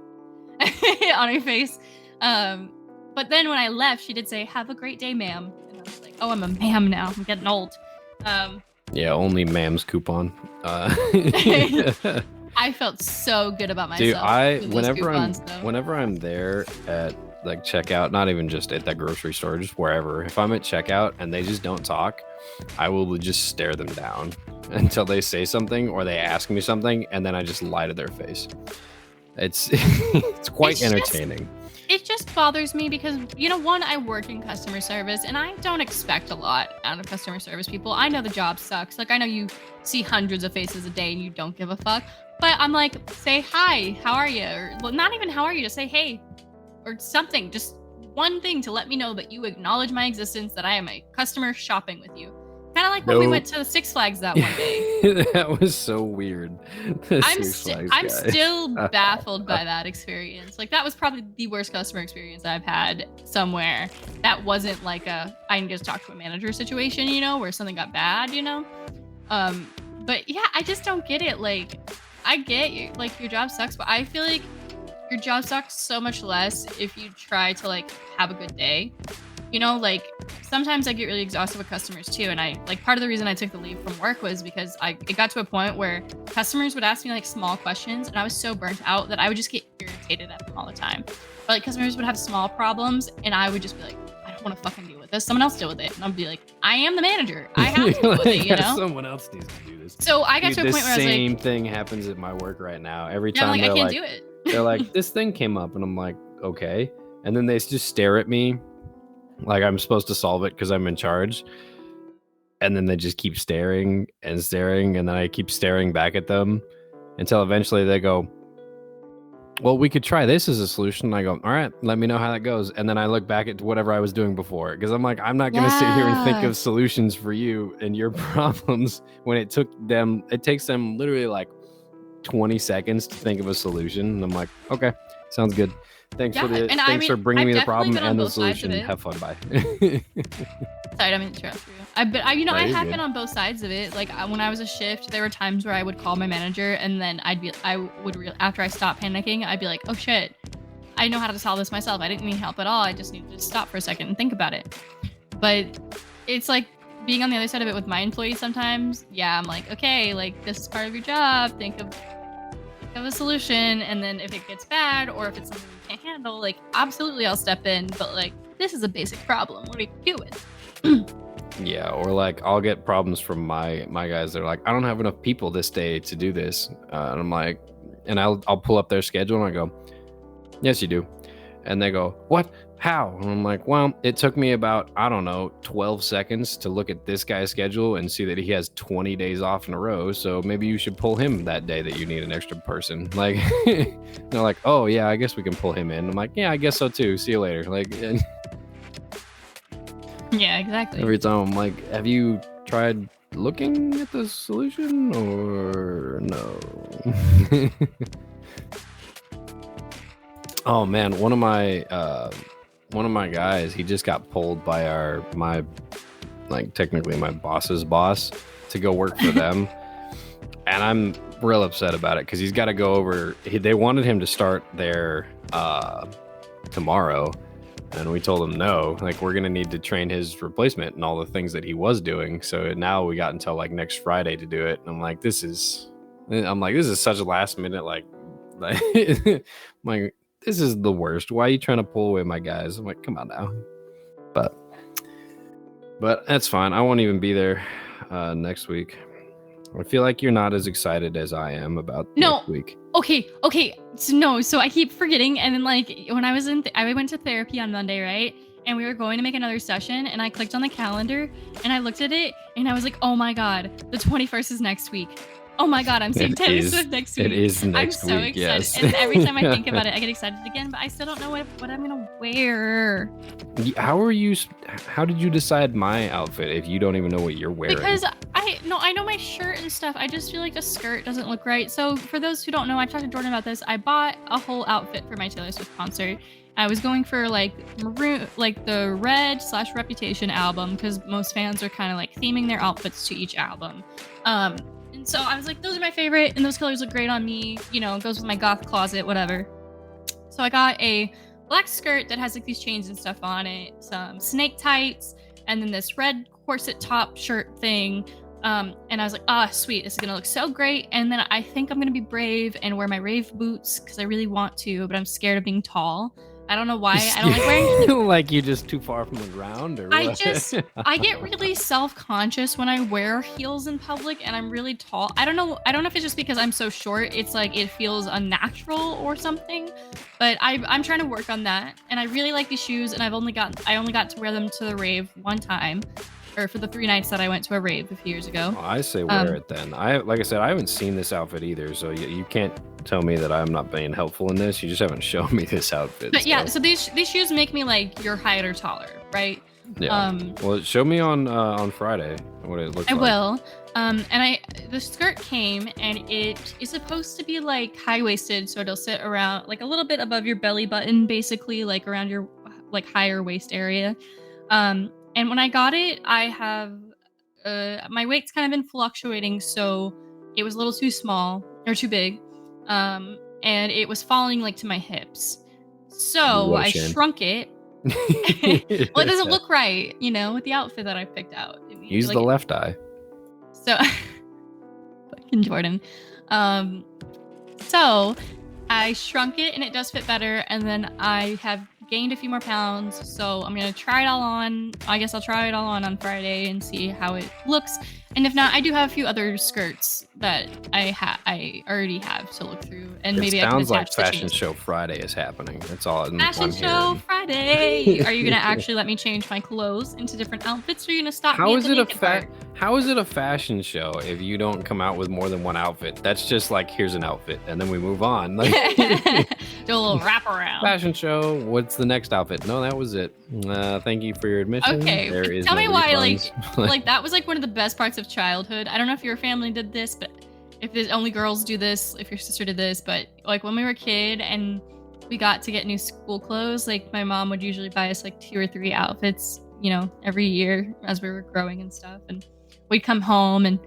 Speaker 1: on her face. But then when I left, she did say, "Have a great day, ma'am." And I was like, "Oh, I'm a ma'am now. I'm getting old."
Speaker 2: Yeah, only ma'am's coupon.
Speaker 1: I felt so good about myself.
Speaker 2: Dude, whenever I'm there at like checkout, not even just at that grocery store, just wherever, if I'm at checkout and they just don't talk, I will just stare them down until they say something or they ask me something, and then I just lie to their face. It's it's quite entertaining.
Speaker 1: It just bothers me because, you know, one, I work in customer service and I don't expect a lot out of customer service people. I know the job sucks. Like, I know you see hundreds of faces a day and you don't give a fuck. But I'm like, say hi, how are you? Or, well, not even how are you, just say hey or something. Just one thing to let me know that you acknowledge my existence, that I am a customer shopping with you. Kind of like when we went to Six Flags that one day.
Speaker 2: That was so weird.
Speaker 1: I'm still baffled by that experience. Like, that was probably the worst customer experience I've had somewhere. That wasn't like I can just talk to a manager situation, you know, where something got bad, you know. But yeah, I just don't get it. Like, I get you, like, your job sucks, but I feel like your job sucks so much less if you try to like have a good day. You know, like, sometimes I get really exhausted with customers too. And I, like, part of the reason I took the leave from work was because it got to a point where customers would ask me like small questions and I was so burnt out that I would just get irritated at them all the time. But like, customers would have small problems and I would just be like, I don't want to fucking deal with this. Someone else deal with it. And I'd be like, I am the manager. I have to deal with it, you know?
Speaker 2: Someone else needs to do this.
Speaker 1: So I got to a point where I was like,
Speaker 2: the same thing happens at my work right now. Every time
Speaker 1: I'm like, I can't do it.
Speaker 2: They're like, this thing came up, and I'm like, okay. And then they just stare at me like I'm supposed to solve it because I'm in charge. And then they just keep staring and staring, and then I keep staring back at them until eventually they go, well, we could try this as a solution. And I go, all right, let me know how that goes. And then I look back at whatever I was doing before, because I'm like, I'm not going to sit here and think of solutions for you and your problems when it takes them literally like 20 seconds to think of a solution. And I'm like, okay, sounds good. Thanks for bringing me the problem and the solution. Have fun. Bye.
Speaker 1: Sorry, I didn't mean to interrupt you. I have been on both sides of it. Like, when I was a shift, there were times where I would call my manager, and then after I stopped panicking, I'd be like, oh shit, I know how to solve this myself. I didn't need help at all. I just needed to stop for a second and think about it. But it's like being on the other side of it with my employees sometimes. Yeah, I'm like, okay, like, this is part of your job. Think of a solution, and then if it gets bad or if it's something you can't handle, like, absolutely I'll step in, but like, this is a basic problem. What are you doing?
Speaker 2: Yeah, or like I'll get problems from my guys. They're like, I don't have enough people this day to do this, and I'm like, and I'll pull up their schedule and I go, yes you do. And they go, what, how? And I'm like, well, it took me about, I don't know, 12 seconds to look at this guy's schedule and see that he has 20 days off in a row, so maybe you should pull him that day that you need an extra person. Like, they're like, oh yeah, I guess we can pull him in. I'm like, yeah, I guess so too, see you later. Like,
Speaker 1: yeah, exactly.
Speaker 2: Every time I'm like, have you tried looking at the solution or no? Oh man, one of my guys, he just got pulled by technically my boss's boss to go work for them. And I'm real upset about it because he's got to go over. They wanted him to start there tomorrow. And we told him no, like, we're going to need to train his replacement and all the things that he was doing. So now we got until like next Friday to do it. And I'm like, this is such a last minute, like this is the worst. Why are you trying to pull away my guys? I'm like, come on now. But that's fine. I won't even be there next week. I feel like you're not as excited as I am about next week.
Speaker 1: Okay. So I keep forgetting. And then, like, when I was I went to therapy on Monday, right? And we were going to make another session, and I clicked on the calendar and I looked at it and I was like, oh my God, the 21st is next week. Oh my God, I'm seeing Taylor Swift next week.
Speaker 2: It is next week. I'm so excited.
Speaker 1: Yes. And every time I think about it, I get excited again, but I still don't know what I'm gonna wear.
Speaker 2: How did you decide my outfit if you don't even know what you're wearing?
Speaker 1: Because I know my shirt and stuff. I just feel like the skirt doesn't look right. So for those who don't know, I talked to Jordan about this. I bought a whole outfit for my Taylor Swift concert. I was going for like maroon, like the Red / Reputation album, because most fans are kind of like theming their outfits to each album. And so I was like, those are my favorite, and those colors look great on me. You know, it goes with my goth closet, whatever. So I got a black skirt that has like these chains and stuff on it, some snake tights, and then this red corset top shirt thing. And I was like, sweet, this is gonna look so great. And then I think I'm gonna be brave and wear my rave boots because I really want to, but I'm scared of being tall. I don't know why. I don't like wearing
Speaker 2: like you're just too far from the ground, or what?
Speaker 1: I get really self-conscious when I wear heels in public and I'm really tall. I don't know if it's just because I'm so short. It's like it feels unnatural or something. But I'm trying to work on that. And I really like these shoes, and I only got to wear them to the rave one time. Or for the 3 nights that I went to a rave a few years ago.
Speaker 2: I say wear it then. Like I said, I haven't seen this outfit either, so you can't tell me that I'm not being helpful in this. You just haven't shown me this outfit.
Speaker 1: But yeah, so these shoes make me like your height or taller, right?
Speaker 2: Yeah. Well, show me on Friday what it looks
Speaker 1: I
Speaker 2: like.
Speaker 1: will. And the skirt came, and it is supposed to be like high waisted, so it'll sit around like a little bit above your belly button, basically, like around your like higher waist area. And when I got it, I have my weight's kind of been fluctuating, so it was a little too small or too big, and it was falling like to my hips. So
Speaker 2: What a
Speaker 1: I
Speaker 2: shame.
Speaker 1: shrunk it. Well, it doesn't look right, with the outfit that I picked out.
Speaker 2: Use the left eye.
Speaker 1: So, fucking Jordan. So I shrunk it and it does fit better. And then I have gained a few more pounds. So I'm going to try it all on. I guess I'll try it all on Friday and see how it looks. And if not, I do have a few other skirts that I already have to look through. And maybe I can attach
Speaker 2: sounds like
Speaker 1: the
Speaker 2: Fashion
Speaker 1: changes.
Speaker 2: Show Friday is happening. That's all.
Speaker 1: Fashion Show Friday. Are you going to actually let me change my clothes into different outfits, or are you going to stop me at the naked part?
Speaker 2: How is it a fashion show if you don't come out with more than one outfit? That's just like, here's an outfit, and then we move on. Like,
Speaker 1: do a little wraparound.
Speaker 2: Fashion show. What's the next outfit? No, that was it. Thank you for your admission.
Speaker 1: Okay,
Speaker 2: there is
Speaker 1: tell
Speaker 2: no
Speaker 1: me why.
Speaker 2: refunds.
Speaker 1: Like that was like one of the best parts of childhood. I don't know if your family did this, but if there's only girls do this, if your sister did this, but like when we were a kid and we got to get new school clothes, like my mom would usually buy us like 2 or 3 outfits, every year as we were growing and stuff. And we'd come home and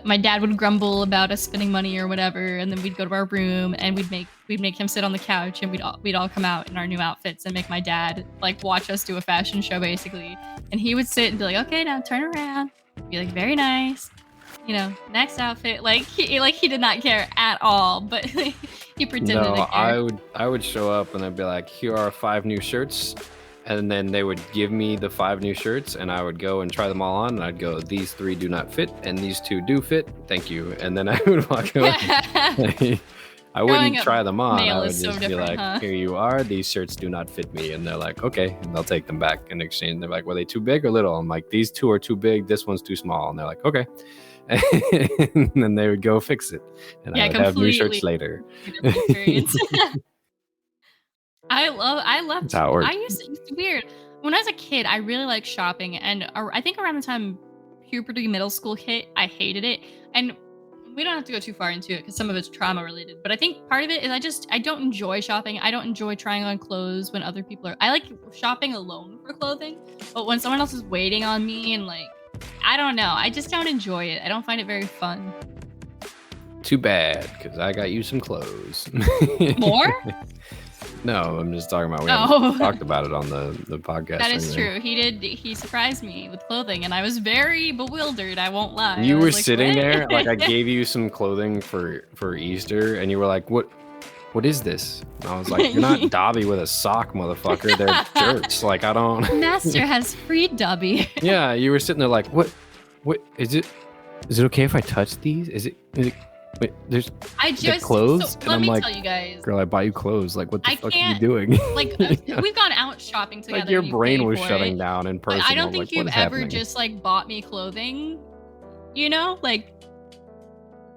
Speaker 1: my dad would grumble about us spending money or whatever, and then we'd go to our room and we'd make him sit on the couch, and we'd all come out in our new outfits and make my dad like watch us do a fashion show basically. And he would sit and be like, okay, now turn around, be like, very nice, next outfit. Like he did not care at all, but he pretended to care.
Speaker 2: I would show up and I'd be like, here are 5 new shirts. And then they would give me the 5 new shirts, and I would go and try them all on. And I'd go, these 3 do not fit, and these 2 do fit. Thank you. And then I would walk away. I wouldn't try them on. I would just be like, here you are. These shirts do not fit me. And they're like, okay. And they'll take them back in exchange. They're like, were they too big or little? I'm like, these 2 are too big. This one's too small. And they're like, okay. And then they would go fix it. And I would have new shirts later.
Speaker 1: I love
Speaker 2: it's
Speaker 1: weird. When I was a kid, I really liked shopping, and I think around the time puberty, middle school hit, I hated it. And we don't have to go too far into it because some of it's trauma related, but I think part of it is I don't enjoy shopping. I don't enjoy trying on clothes when other people are. I like shopping alone for clothing, but when someone else is waiting on me and like, I don't know, I just don't enjoy it. I don't find it very fun.
Speaker 2: Too bad, because I got you some clothes.
Speaker 1: More?
Speaker 2: No, I'm just talking about we haven't talked about it on the podcast.
Speaker 1: That is true. He surprised me with clothing, and I was very bewildered. I won't lie.
Speaker 2: You were sitting there, like I gave you some clothing for Easter, and you were like, "What is this?" And I was like, "You're not Dobby with a sock, motherfucker. They're shirts. Like I don't."
Speaker 1: Master has freed Dobby.
Speaker 2: Yeah, you were sitting there like, "What is it? Is it okay if I touch these? Is it?" Wait, there's clothes,
Speaker 1: so let me tell you guys.
Speaker 2: Girl, I buy you clothes. Like, what the fuck are you doing?
Speaker 1: Like, we've gone out shopping together.
Speaker 2: Like your brain was shutting down in person.
Speaker 1: I don't think you've ever just like bought me clothing. Like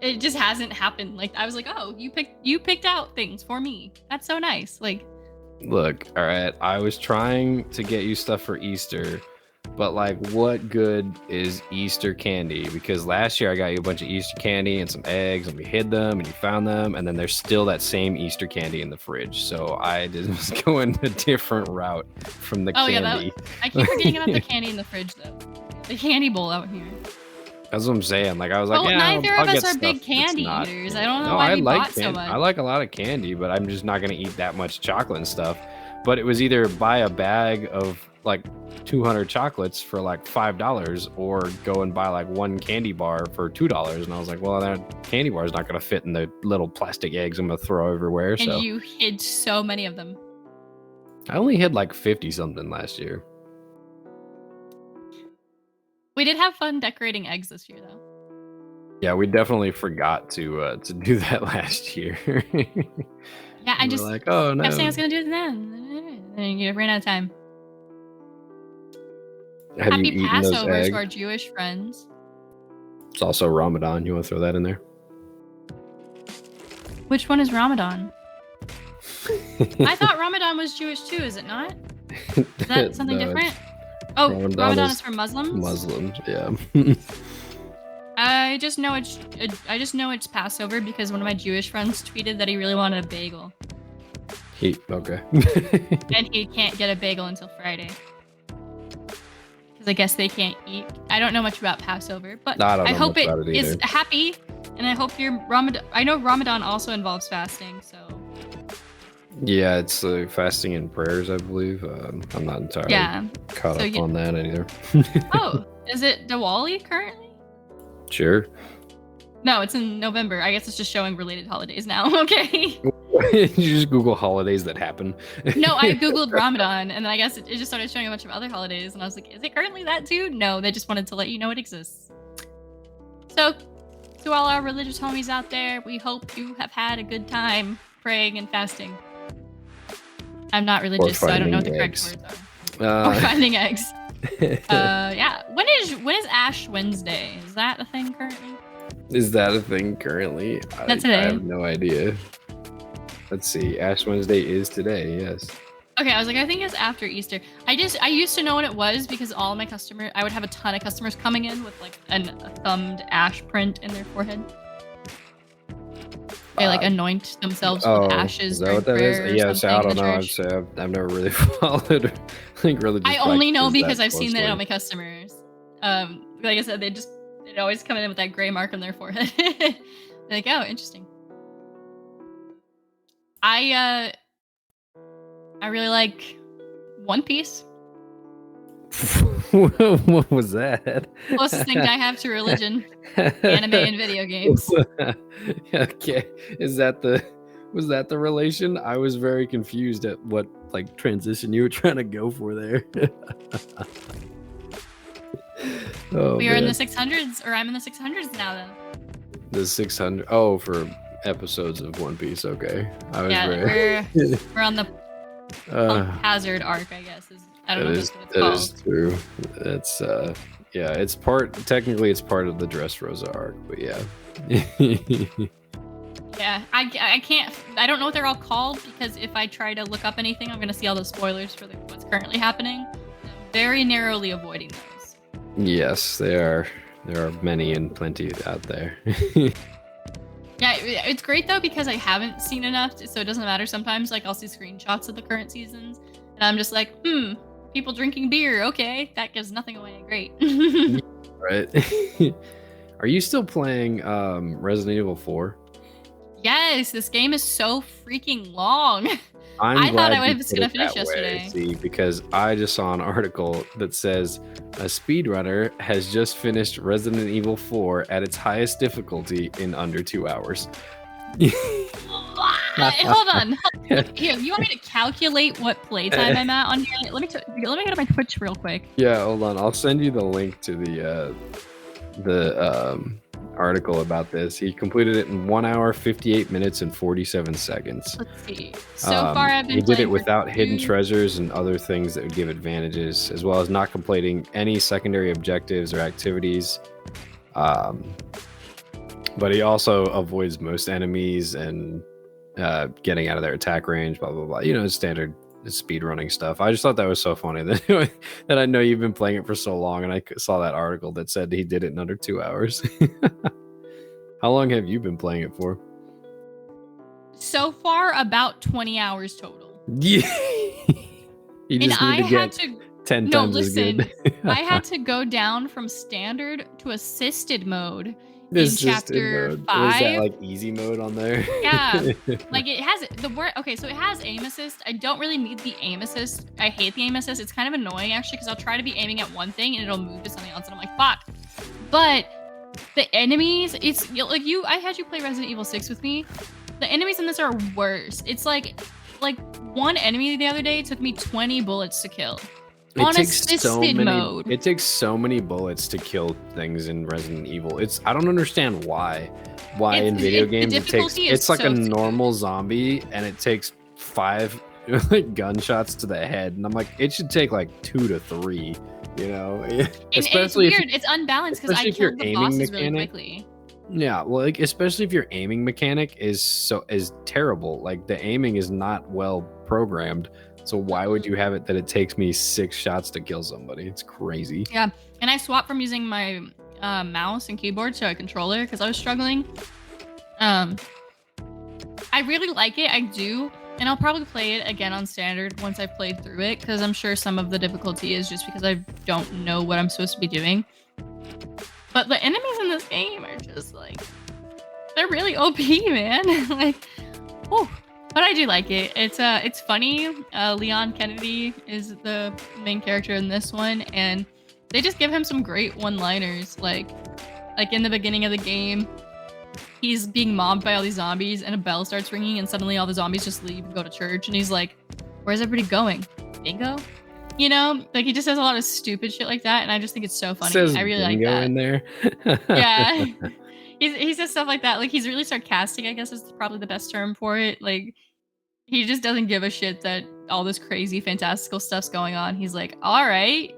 Speaker 1: it just hasn't happened. Like I was like, oh, you picked out things for me. That's so nice. Like,
Speaker 2: look, all right. I was trying to get you stuff for Easter. But like, what good is Easter candy? Because last year I got you a bunch of Easter candy and some eggs, and we hid them, and you found them, and then there's still that same Easter candy in the fridge. So I was going a different route from the candy.
Speaker 1: Yeah, I keep forgetting about the candy in the fridge though. The candy bowl out here.
Speaker 2: That's what I'm saying. Like I was like,
Speaker 1: neither of us are big candy eaters. I don't know why we bought so much.
Speaker 2: I like a lot of candy, but I'm just not gonna eat that much chocolate and stuff. But it was either buy a bag of like 200 chocolates for like $5 or go and buy like one candy bar for $2. And I was like, well, that candy bar is not going to fit in the little plastic eggs I'm going to throw everywhere.
Speaker 1: And you hid so many of them.
Speaker 2: I only hid like 50 something last year.
Speaker 1: We did have fun decorating eggs this year though.
Speaker 2: Yeah, we definitely forgot to do that last year.
Speaker 1: Yeah, I just
Speaker 2: like, oh no,
Speaker 1: I was saying I was going to do it then. And you ran out of time. Happy Passover to our Jewish friends.
Speaker 2: It's also Ramadan. You want to throw that in there?
Speaker 1: Which one is Ramadan? I thought Ramadan was Jewish too. Is it not? Is that something different? Oh, Ramadan is for Muslims?
Speaker 2: Muslims, yeah.
Speaker 1: I just know it's Passover because one of my Jewish friends tweeted that he really wanted a bagel.
Speaker 2: Okay.
Speaker 1: And he can't get a bagel until Friday. Because I guess they can't eat. I don't know much about Passover, but I hope it is happy. And I hope your Ramadan. I know Ramadan also involves fasting, so.
Speaker 2: Yeah, it's fasting and prayers, I believe. I'm not entirely caught up on that either.
Speaker 1: Oh, is it Diwali currently?
Speaker 2: Sure.
Speaker 1: No, it's in November. I guess it's just showing related holidays now. Okay.
Speaker 2: You just Google holidays that happen.
Speaker 1: No, I Googled Ramadan, and then I guess it just started showing a bunch of other holidays, and I was like, is it currently that too? No, they just wanted to let you know it exists. So, to all our religious homies out there, we hope you have had a good time praying and fasting. I'm not religious, so I don't know what the correct words are. Or finding eggs. Yeah. When is Ash Wednesday? Is that a thing currently? That's today.
Speaker 2: I have no idea. Let's see. Ash Wednesday is today, yes.
Speaker 1: Okay, I was like, I think it's after Easter. I used to know what it was because all of my customers, I would have a ton of customers coming in with like a thumbed ash print in their forehead. They like anoint themselves with ashes.
Speaker 2: Is that what that is? Yeah, so I don't know. I've never really followed.
Speaker 1: I only know because I've seen that on my customers. Like I said, they'd always come in with that gray mark on their forehead. They're like, oh, interesting. I really like One Piece.
Speaker 2: What was that?
Speaker 1: Closest thing I have to religion, anime and video games.
Speaker 2: Okay, was that the relation? I was very confused at what like transition you were trying to go for there.
Speaker 1: We are in the 600s, or I'm in the 600s now. Then
Speaker 2: the 600. Oh, for episodes of One Piece. Okay, I was
Speaker 1: we're on the Hazard arc, I guess. I don't know what it's called.
Speaker 2: That is true. That's yeah, it's part of the Dressrosa arc, but yeah.
Speaker 1: Yeah, I don't know what they're all called because if I try to look up anything, I'm gonna see all the spoilers for what's currently happening. I'm very narrowly avoiding those.
Speaker 2: Yes, there are many and plenty out there.
Speaker 1: Yeah, it's great though because I haven't seen enough, so it doesn't matter sometimes. Like I'll see screenshots of the current seasons, and I'm just like, people drinking beer. Okay, that gives nothing away. Great.
Speaker 2: Right. Are you still playing Resident Evil 4?
Speaker 1: Yes, this game is so freaking long.
Speaker 2: I
Speaker 1: thought I was gonna finish yesterday.
Speaker 2: See, because I just saw an article that says a speedrunner has just finished Resident Evil 4 at its highest difficulty in under 2 hours.
Speaker 1: Hold on. Here, you want me to calculate what playtime I'm at on here? Let me go to my Twitch real quick.
Speaker 2: Yeah, hold on. I'll send you the link to the article about this. He completed it in 1 hour, 58 minutes, and 47 seconds.
Speaker 1: Let's see. So far, I've been.
Speaker 2: He did it without hidden treasures and other things that would give advantages, as well as not completing any secondary objectives or activities. But he also avoids most enemies and getting out of their attack range, blah blah blah. You know, standard speedrunning stuff. I just thought that was so funny that I know you've been playing it for so long, and I saw that article that said he did it in under 2 hours. How long have you been playing it for?
Speaker 1: So far, about 20 hours total.
Speaker 2: Yeah. You just need to get 10 times as good.
Speaker 1: I had to go down from standard to assisted mode. In chapter 5.
Speaker 2: Was that like easy mode on there?
Speaker 1: Yeah, like it has the word. Okay, so it has aim assist. I don't really need the aim assist. I hate the aim assist. It's kind of annoying actually because I'll try to be aiming at one thing and it'll move to something else and I'm like, fuck. But the enemies, it's like I had you play Resident Evil 6 with me. The enemies in this are worse. It's like one enemy the other day took me 20 bullets to kill. On assisted mode.
Speaker 2: It takes so many bullets to kill things in Resident Evil. I don't understand why in video games it's like a normal zombie and it takes 5 like gunshots to the head, and I'm like, it should take like 2 to 3. You know,
Speaker 1: especially it's weird. It's unbalanced because I killed the bosses really quickly.
Speaker 2: Yeah, well, like especially if your aiming mechanic is terrible. Like the aiming is not well programmed. So why would you have it that it takes me 6 shots to kill somebody? It's crazy.
Speaker 1: Yeah, and I swapped from using my mouse and keyboard to a controller because I was struggling. I really like it. I do. And I'll probably play it again on standard once I've played through it, because I'm sure some of the difficulty is just because I don't know what I'm supposed to be doing. But the enemies in this game are just like, they're really OP, man. Like, oh, but I do like it. It's funny. Leon Kennedy is the main character in this one, and they just give him some great one-liners. Like in the beginning of the game, he's being mobbed by all these zombies, and a bell starts ringing, and suddenly all the zombies just leave and go to church, and he's like, "Where's everybody going? Bingo?" You know, like he just says a lot of stupid shit like that, and I just think it's so funny.
Speaker 2: Says
Speaker 1: I really like
Speaker 2: bingo
Speaker 1: that.
Speaker 2: in there.
Speaker 1: Yeah. He says stuff like that. Like, he's really sarcastic, I guess is probably the best term for it. Like, he just doesn't give a shit that all this crazy fantastical stuff's going on. He's like, all right,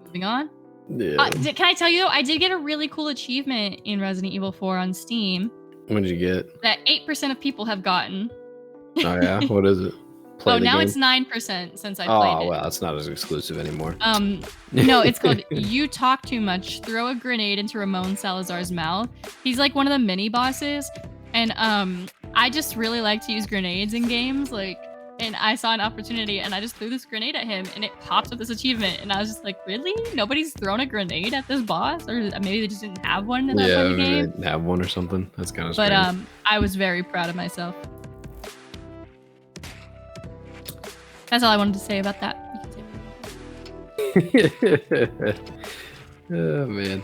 Speaker 1: moving on.
Speaker 2: Yeah.
Speaker 1: Can I tell you though, I did get a really cool achievement in Resident Evil 4 on Steam
Speaker 2: What did you get?
Speaker 1: that 8% of people have gotten.
Speaker 2: Oh yeah, what is it? Play the
Speaker 1: now
Speaker 2: game?
Speaker 1: It's 9% since I played it.
Speaker 2: Oh well, it's not as exclusive anymore.
Speaker 1: No, it's called You Talk Too Much. Throw a grenade into Ramon Salazar's mouth. He's like one of the mini bosses, and I just really like to use grenades in games. Like, and I saw an opportunity, and I just threw this grenade at him, and it pops up this achievement, and I was just like, really? Nobody's thrown a grenade at this boss, or maybe they just didn't have one in that part of the game.
Speaker 2: They didn't have one or something. That's kind of strange.
Speaker 1: But I was very proud of myself. That's all I wanted to say about that.
Speaker 2: Oh man,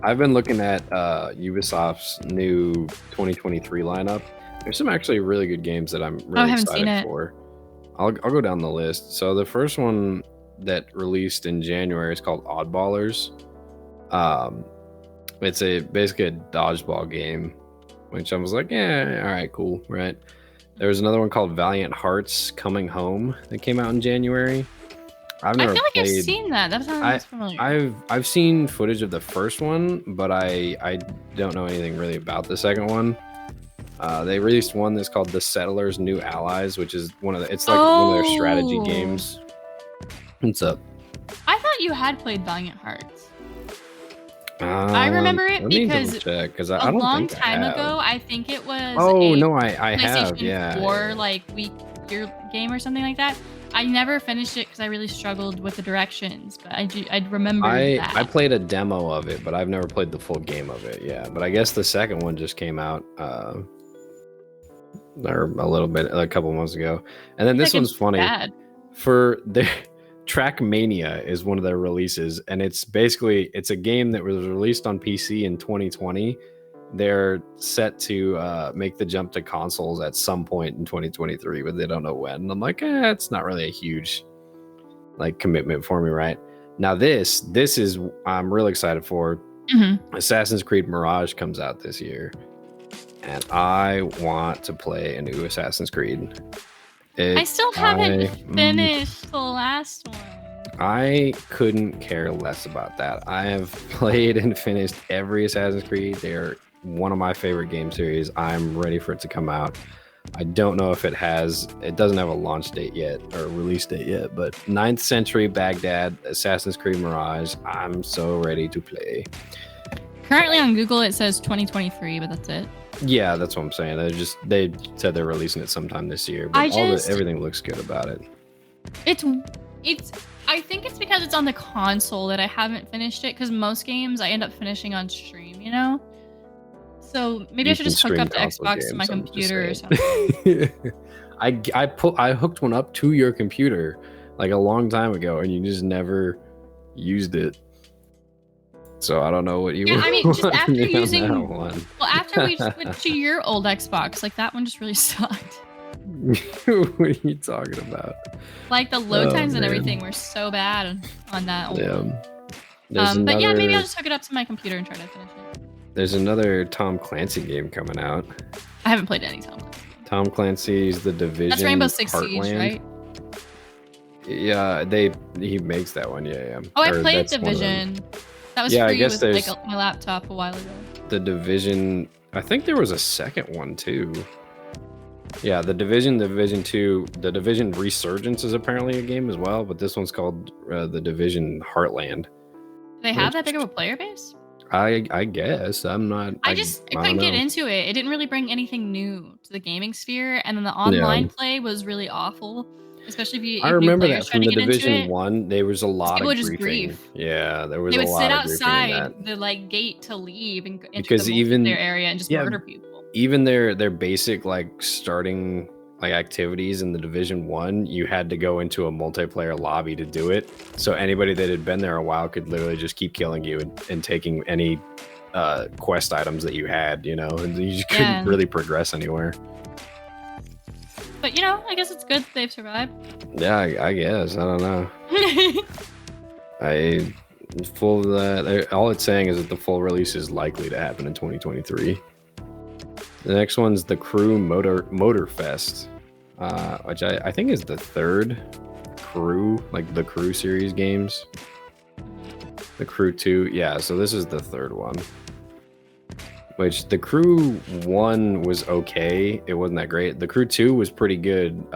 Speaker 2: I've been looking at Ubisoft's new 2023 lineup. There's some actually really good games that I'm really excited for. I'll go down the list. So the first one that released in January is called Oddballers. It's basically a dodgeball game, which I was like, yeah, all right, cool, right? There was another one called Valiant Hearts Coming Home that came out in January. I feel like
Speaker 1: I've seen that. That sounds familiar.
Speaker 2: I've seen footage of the first one, but I don't know anything really about the second one. They released one that's called The Settlers' New Allies, which is one of their strategy games. What's up?
Speaker 1: I thought you had played Valiant Hearts. I remember it because
Speaker 2: a
Speaker 1: long time ago, I think it was
Speaker 2: I have,
Speaker 1: PlayStation 4 like your game or something like that. I never finished it because I really struggled with the directions, but I remember that.
Speaker 2: I played a demo of it, but I've never played the full game of it. Yeah, but I guess the second one just came out or a couple months ago, and then this one's funny. For their Trackmania is one of their releases, and it's a game that was released on PC in 2020. They're set to make the jump to consoles at some point in 2023, but they don't know when. And I'm like, it's not really a huge commitment for me right now. This is I'm really excited for.
Speaker 1: Mm-hmm.
Speaker 2: Assassin's Creed Mirage comes out this year, and I want to play a new Assassin's Creed.
Speaker 1: I still haven't finished the last one.
Speaker 2: I couldn't care less about that. I have played and finished every Assassin's Creed. They're one of my favorite game series. I'm ready for it to come out. I don't know if it doesn't have a launch date yet or release date yet, but 9th Century Baghdad, Assassin's Creed Mirage, I'm so ready to play.
Speaker 1: Currently on Google it says 2023, but that's it.
Speaker 2: Yeah, that's what I'm saying. They said they're releasing it sometime this year, but everything looks good about it.
Speaker 1: I think it's because it's on the console that I haven't finished it, because most games I end up finishing on stream, you know? So maybe I should just hook up the Xbox to my computer or something.
Speaker 2: I hooked one up to your computer like a long time ago, and you just never used it. So I don't know what you.
Speaker 1: Yeah, I mean, just after using that one. Well, after we switched to your old Xbox, like that one just really sucked.
Speaker 2: What are you talking about?
Speaker 1: Like the load times and everything were so bad on that old one. But yeah, maybe I'll just hook it up to my computer and try to finish it.
Speaker 2: There's another Tom Clancy game coming out.
Speaker 1: I haven't played any Tom Clancy.
Speaker 2: Tom Clancy's The Division.
Speaker 1: That's Rainbow Six Siege, right?
Speaker 2: Yeah, he makes that one. Yeah.
Speaker 1: Oh, I played Division. That was free with my laptop a while ago.
Speaker 2: The Division. I think there was a second one too. Yeah, the Division 2, the Division Resurgence is apparently a game as well, but this one's called the Division Heartland.
Speaker 1: Do they have that big of a player base?
Speaker 2: I guess. I'm not.
Speaker 1: I couldn't get into it. It didn't really bring anything new to the gaming sphere, and then the online play was really awful. Especially if you
Speaker 2: I remember that from the Division 1, there was a lot of griefing. Yeah, there was a lot of griefing. They would sit
Speaker 1: outside the gate to leave and enter the multiplayer area and just murder people.
Speaker 2: Even their basic starting activities in the Division 1, you had to go into a multiplayer lobby to do it. So anybody that had been there a while could literally just keep killing you and taking any quest items that you had, and you just couldn't really progress anywhere.
Speaker 1: But I guess it's good that they've survived.
Speaker 2: Yeah, I guess. I don't know. Full of that. All it's saying is that the full release is likely to happen in 2023. The next one's the Crew Motor Fest, which I think is the third Crew, the Crew series games. The Crew 2, yeah. So this is the third one. Which the Crew 1 was okay. It wasn't that great. The Crew 2 was pretty good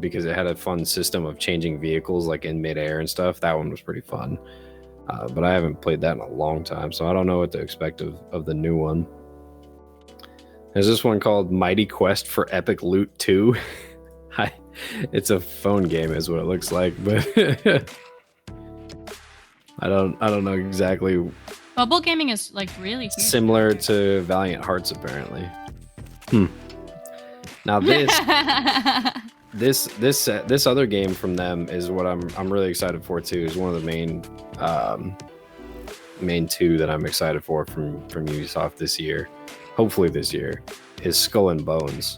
Speaker 2: because it had a fun system of changing vehicles in midair and stuff. That one was pretty fun. But I haven't played that in a long time, so I don't know what to expect of the new one. There's this one called Mighty Quest for Epic Loot 2. It's a phone game is what it looks like, but I don't know exactly.
Speaker 1: Bubble gaming is really huge.
Speaker 2: Similar to Valiant Hearts, apparently. Now this other game from them is what I'm really excited for too. Is one of the main two that I'm excited for from Ubisoft this year. Hopefully this year is Skull and Bones.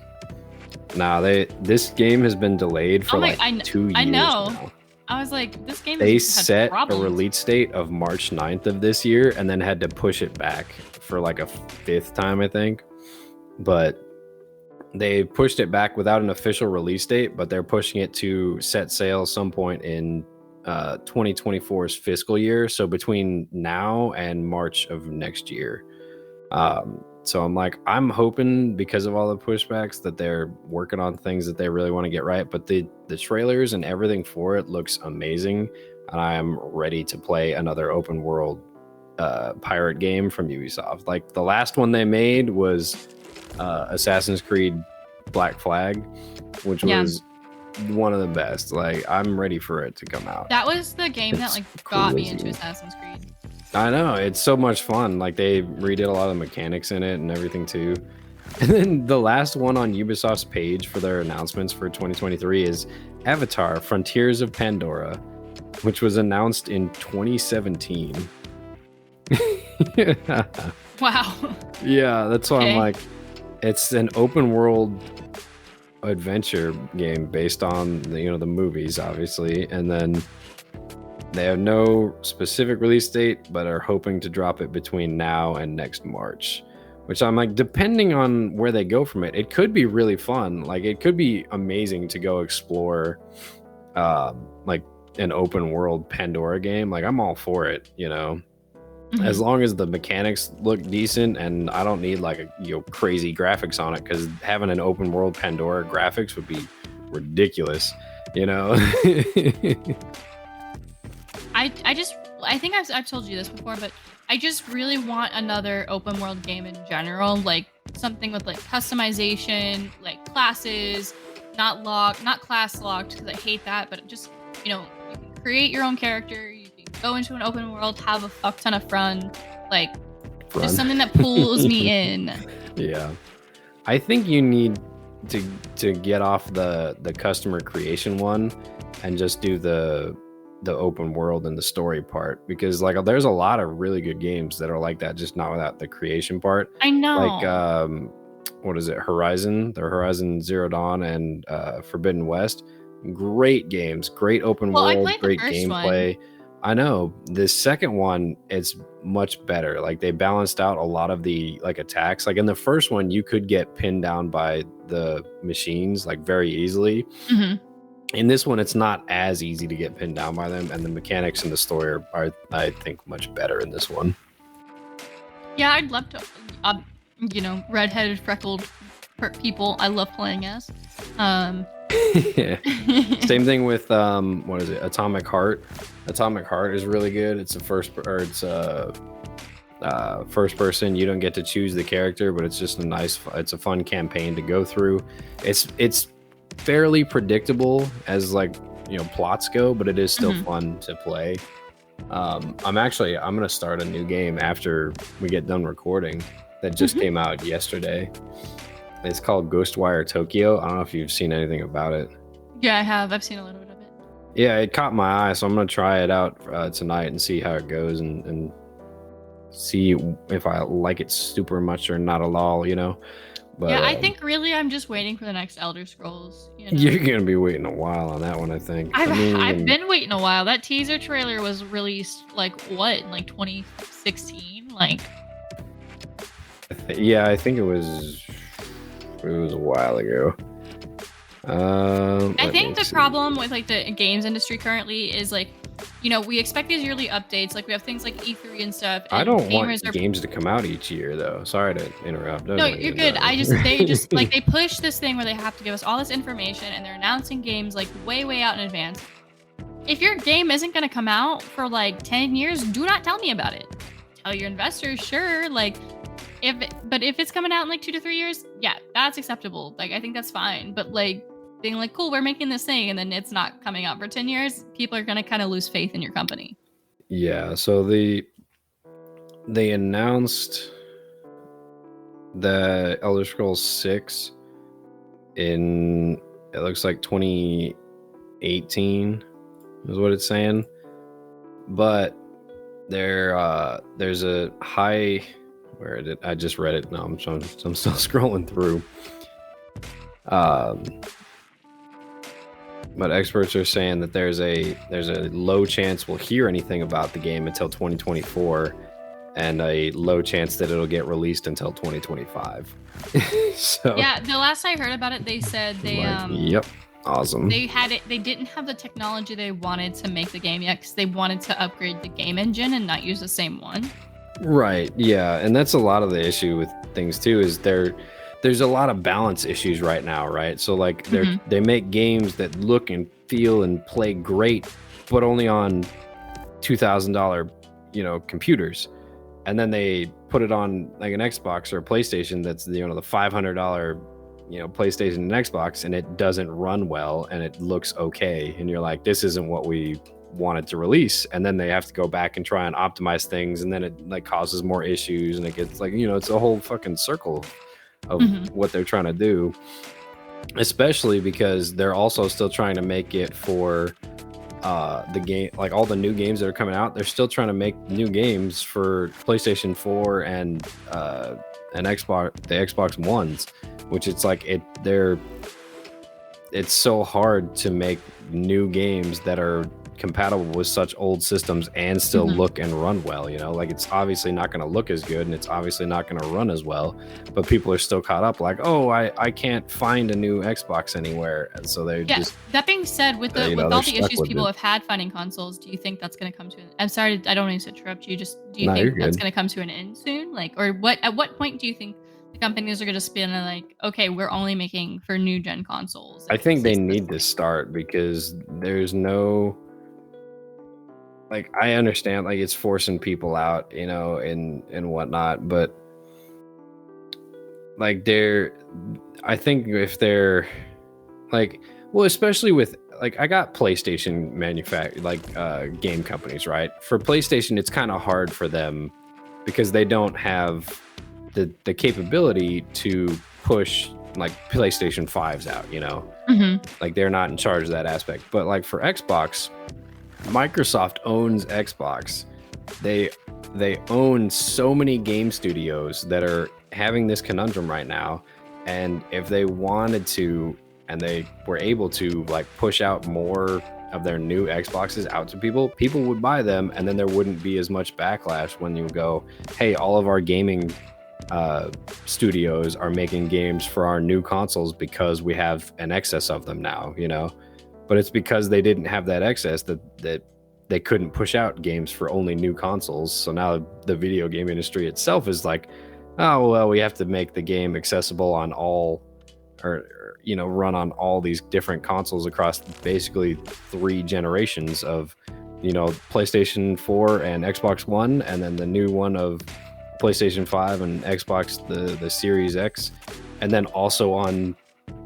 Speaker 2: Now this game has been delayed for 2 years. I know. Now.
Speaker 1: I was like, this game.
Speaker 2: They set a release date of March 9th of this year, and then had to push it back for a 5th time, I think. But they pushed it back without an official release date, but they're pushing it to set sail some point in 2024's fiscal year. So between now and March of next year. So I'm hoping because of all the pushbacks that they're working on things that they really want to get right. But the trailers and everything for it looks amazing. And I am ready to play another open world pirate game from Ubisoft. The last one they made was Assassin's Creed Black Flag, which was one of the best. I'm ready for it to come out.
Speaker 1: That was the game that got me into Assassin's Creed.
Speaker 2: I know, it's so much fun. They redid a lot of the mechanics in it and everything too. And then the last one on Ubisoft's page for their announcements for 2023 is Avatar: Frontiers of Pandora, which was announced in 2017.
Speaker 1: Wow.
Speaker 2: Yeah, that's why I'm it's an open world adventure game based on the movies, obviously, and then they have no specific release date, but are hoping to drop it between now and next March. Which I'm depending on where they go from it, it could be really fun. It could be amazing to go explore, an open world Pandora game. I'm all for it, Mm-hmm. As long as the mechanics look decent, and I don't need crazy graphics on it, because having an open world Pandora graphics would be ridiculous,
Speaker 1: I think I've told you this before, but I just really want another open world game in general, something with customization, classes, not class locked, because I hate that, but just you can create your own character, you can go into an open world, have a fuck ton of fun, just something that pulls me in. Yeah,
Speaker 2: I think you need to get off the customer creation one and just do the open world and the story part, because there's a lot of really good games that are like that, just not without the creation part.
Speaker 1: I know.
Speaker 2: What is it? Horizon Zero Dawn and Forbidden West. Great games, great open world, great gameplay. I know. The second one, it's much better. They balanced out a lot of the attacks. In the first one, you could get pinned down by the machines very easily. Mm-hmm. In this one, it's not as easy to get pinned down by them, and the mechanics in the story are I think, much better in this one.
Speaker 1: Yeah, I'd love to, redheaded, freckled people I love playing as.
Speaker 2: Yeah. Same thing with what is it? Atomic Heart. Atomic Heart is really good. It's first person. You don't get to choose the character, but it's just it's a fun campaign to go through. It's fairly predictable as like, plots go, but it is still fun to play. I'm gonna start a new game after we get done recording that just came out yesterday. It's called Ghostwire Tokyo. I don't know if you've seen anything about it.
Speaker 1: Yeah, I have. I've seen a little bit of it.
Speaker 2: Yeah, it caught my eye, so I'm gonna try it out tonight and see how it goes and see if I like it super much or not at all, But,
Speaker 1: yeah, I think really I'm just waiting for the next Elder Scrolls.
Speaker 2: You're gonna be waiting a while on that one, I think.
Speaker 1: I've been waiting a while. That teaser trailer was released like what, in like 2016? Like,
Speaker 2: yeah, I think it was a while ago.
Speaker 1: I think the problem with like the games industry currently is like, we expect these yearly updates. Like we have things like E3 and stuff. And
Speaker 2: I don't want games to come out each year, though. Sorry to interrupt.
Speaker 1: No, you're good. They just like they push this thing where they have to give us all this information, and they're announcing games like way, way out in advance. If your game isn't going to come out for like 10 years, do not tell me about it. Tell your investors, sure. Like, but if it's coming out in like 2 to 3 years, yeah, that's acceptable. Like, I think that's fine. But like, being like, cool, we're making this thing, and then it's not coming out for 10 years, people are going to kind of lose faith in your company.
Speaker 2: Yeah, so they announced the Elder Scrolls 6 in, it looks like 2018 is what it's saying. But there's a high, I just read it. No, I'm still scrolling through. But experts are saying that there's a low chance we'll hear anything about the game until 2024, and a low chance that it'll get released until 2025. So
Speaker 1: yeah, the last I heard about it, they said
Speaker 2: yep, awesome.
Speaker 1: They didn't have the technology they wanted to make the game yet, because they wanted to upgrade the game engine and not use the same one.
Speaker 2: Right. Yeah, and that's a lot of the issue with things too. Is there's a lot of balance issues right now, right? So like they make games that look and feel and play great, but only on $2,000, computers, and then they put it on like an Xbox or a PlayStation that's the $500, PlayStation and Xbox, and it doesn't run well and it looks okay, and you're like, this isn't what we wanted to release. And then they have to go back and try and optimize things, and then it like causes more issues, and it gets like, it's a whole fucking circle of what they're trying to do, especially because they're also still trying to make it for the game, like all the new games that are coming out. They're still trying to make new games for PlayStation 4 and Xbox, the Xbox Ones, which it's like it's so hard to make new games that are compatible with such old systems and still look and run well. Like it's obviously not going to look as good, and it's obviously not going to run as well, but people are still caught up like, oh, I can't find a new Xbox anywhere, and so they're just. That
Speaker 1: being said, with all the issues people have had finding consoles, do you think that's going to come to an I'm sorry, I don't mean to interrupt you, just do you think that's going to come to an end soon? Like, or at what point do you think the companies are going to spin and like, okay, we're only making for new gen consoles?
Speaker 2: I think they need to start, because there's no, like, I understand like it's forcing people out, and whatnot, but like I think if they're like, well, especially with like, I got PlayStation game companies, right? For PlayStation, it's kind of hard for them because they don't have the capability to push like PlayStation 5s out, like they're not in charge of that aspect. But like for Xbox, Microsoft owns Xbox. They own so many game studios that are having this conundrum right now, and if they wanted to and they were able to like push out more of their new Xboxes out to people would buy them, and then there wouldn't be as much backlash when you go, hey, all of our gaming studios are making games for our new consoles because we have an excess of them now, but it's because they didn't have that excess that they couldn't push out games for only new consoles. So now the video game industry itself is like, oh, well, we have to make the game accessible on all run on all these different consoles across basically 3 generations of PlayStation 4 and Xbox One, and then the new one of PlayStation 5 and Xbox the Series X, and then also on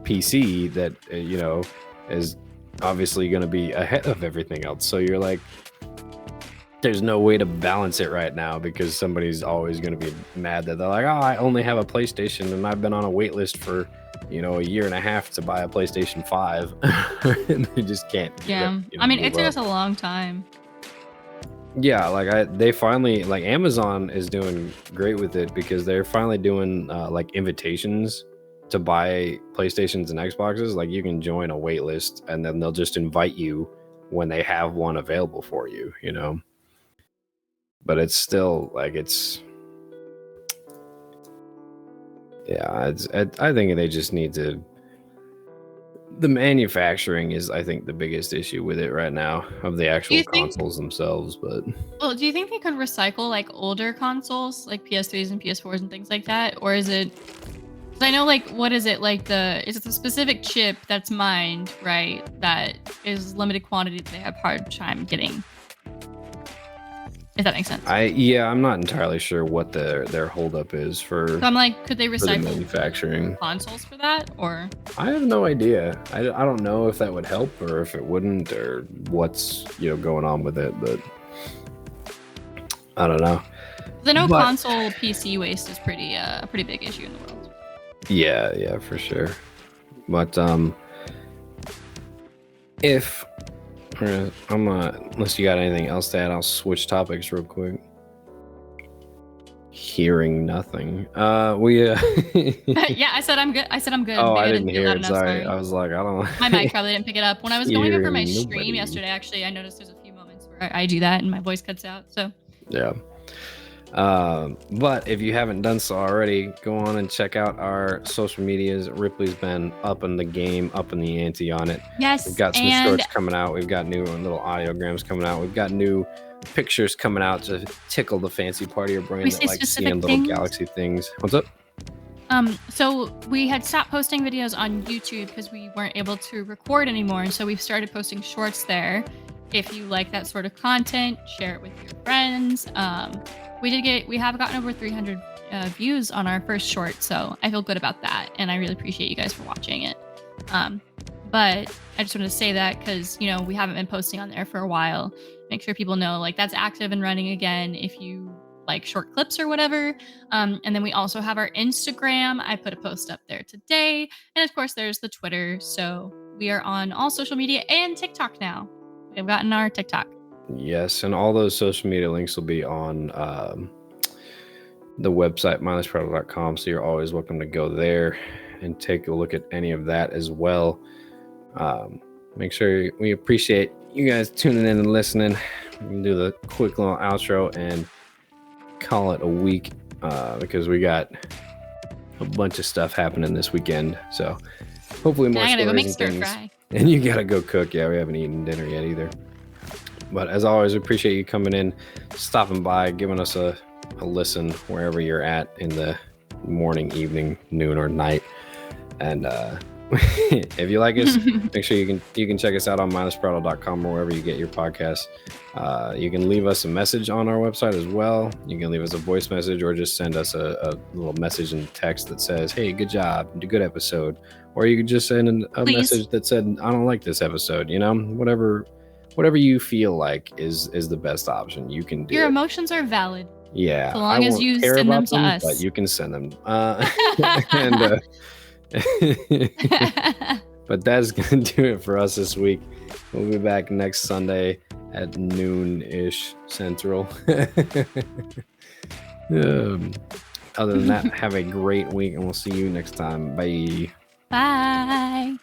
Speaker 2: PC that is obviously going to be ahead of everything else. So you're like, there's no way to balance it right now, because somebody's always going to be mad that they're like, oh, I only have a PlayStation and I've been on a wait list for a year and a half to buy a PlayStation 5 and they just can't
Speaker 1: I mean, it took us a long time.
Speaker 2: Yeah, like they finally, like, Amazon is doing great with it, because they're finally doing like invitations to buy PlayStations and Xboxes. Like, you can join a wait list and then they'll just invite you when they have one available for you, but it's still like, I think they just need to, the manufacturing is, I think, the biggest issue with it right now, of the actual consoles themselves. But
Speaker 1: well, do you think they could recycle like older consoles, like PS3s and PS4s and things like that, or is it? Because I know, like, what is it, like, is it the specific chip that's mined, right? That is limited quantity that they have hard time getting. If that makes sense.
Speaker 2: I'm not entirely sure what their holdup is for.
Speaker 1: So I'm like, could they recycle
Speaker 2: manufacturing
Speaker 1: consoles for that, or?
Speaker 2: I have no idea. I don't know if that would help or if it wouldn't, or what's going on with it, but I don't know.
Speaker 1: I know console PC waste is a pretty big issue in the world.
Speaker 2: Yeah, for sure. But unless you got anything else to add, I'll switch topics real quick. Hearing nothing.
Speaker 1: Yeah, I said I'm good.
Speaker 2: Oh, I didn't hear it. Sorry. I was like, I don't know.
Speaker 1: My mic probably didn't pick it up. When I was going over my stream yesterday, actually, I noticed there's a few moments where I do that and my voice cuts out. So
Speaker 2: yeah. But if you haven't done so already, go on and check out our social medias. Ripley's been up in the game, up in the ante on it.
Speaker 1: Yes.
Speaker 2: We've got some shorts coming out. We've got new little audiograms coming out. We've got new pictures coming out to tickle the fancy part of your brain that likes seeing little galaxy things. What's up?
Speaker 1: So we had stopped posting videos on YouTube because we weren't able to record anymore, and so we've started posting shorts there. If you like that sort of content, share it with your friends. We have gotten over 300 views on our first short, so I feel good about that, and I really appreciate you guys for watching it. But I just wanted to say that because we haven't been posting on there for a while. Make sure people know, like, that's active and running again if you like short clips or whatever. And then we also have our Instagram. I put a post up there today, and of course there's the Twitter. So we are on all social media and TikTok now. We've gotten our TikTok.
Speaker 2: Yes, and all those social media links will be on the website, mindlessprattle.com, so you're always welcome to go there and take a look at any of that as well. Make sure we appreciate you guys tuning in and listening. We can do the quick little outro and call it a week, because we got a bunch of stuff happening this weekend. So hopefully more stories and things. Fry. And you gotta go cook. Yeah, we haven't eaten dinner yet either. But as always, we appreciate you coming in, stopping by, giving us a listen wherever you're at in the morning, evening, noon, or night. And if you like us, make sure you can check us out on mindlessprattle.com or wherever you get your podcasts. You can leave us a message on our website as well. You can leave us a voice message or just send us a little message in text that says, hey, good job, good episode. Or you could just send a message that said, I don't like this episode. Whatever you feel like is the best option. You can do. Your
Speaker 1: emotions are valid.
Speaker 2: Yeah.
Speaker 1: As long as you send them to us.
Speaker 2: But you can send them. But that's going to do it for us this week. We'll be back next Sunday at noon-ish Central. Other than that, have a great week, and we'll see you next time. Bye.
Speaker 1: Bye.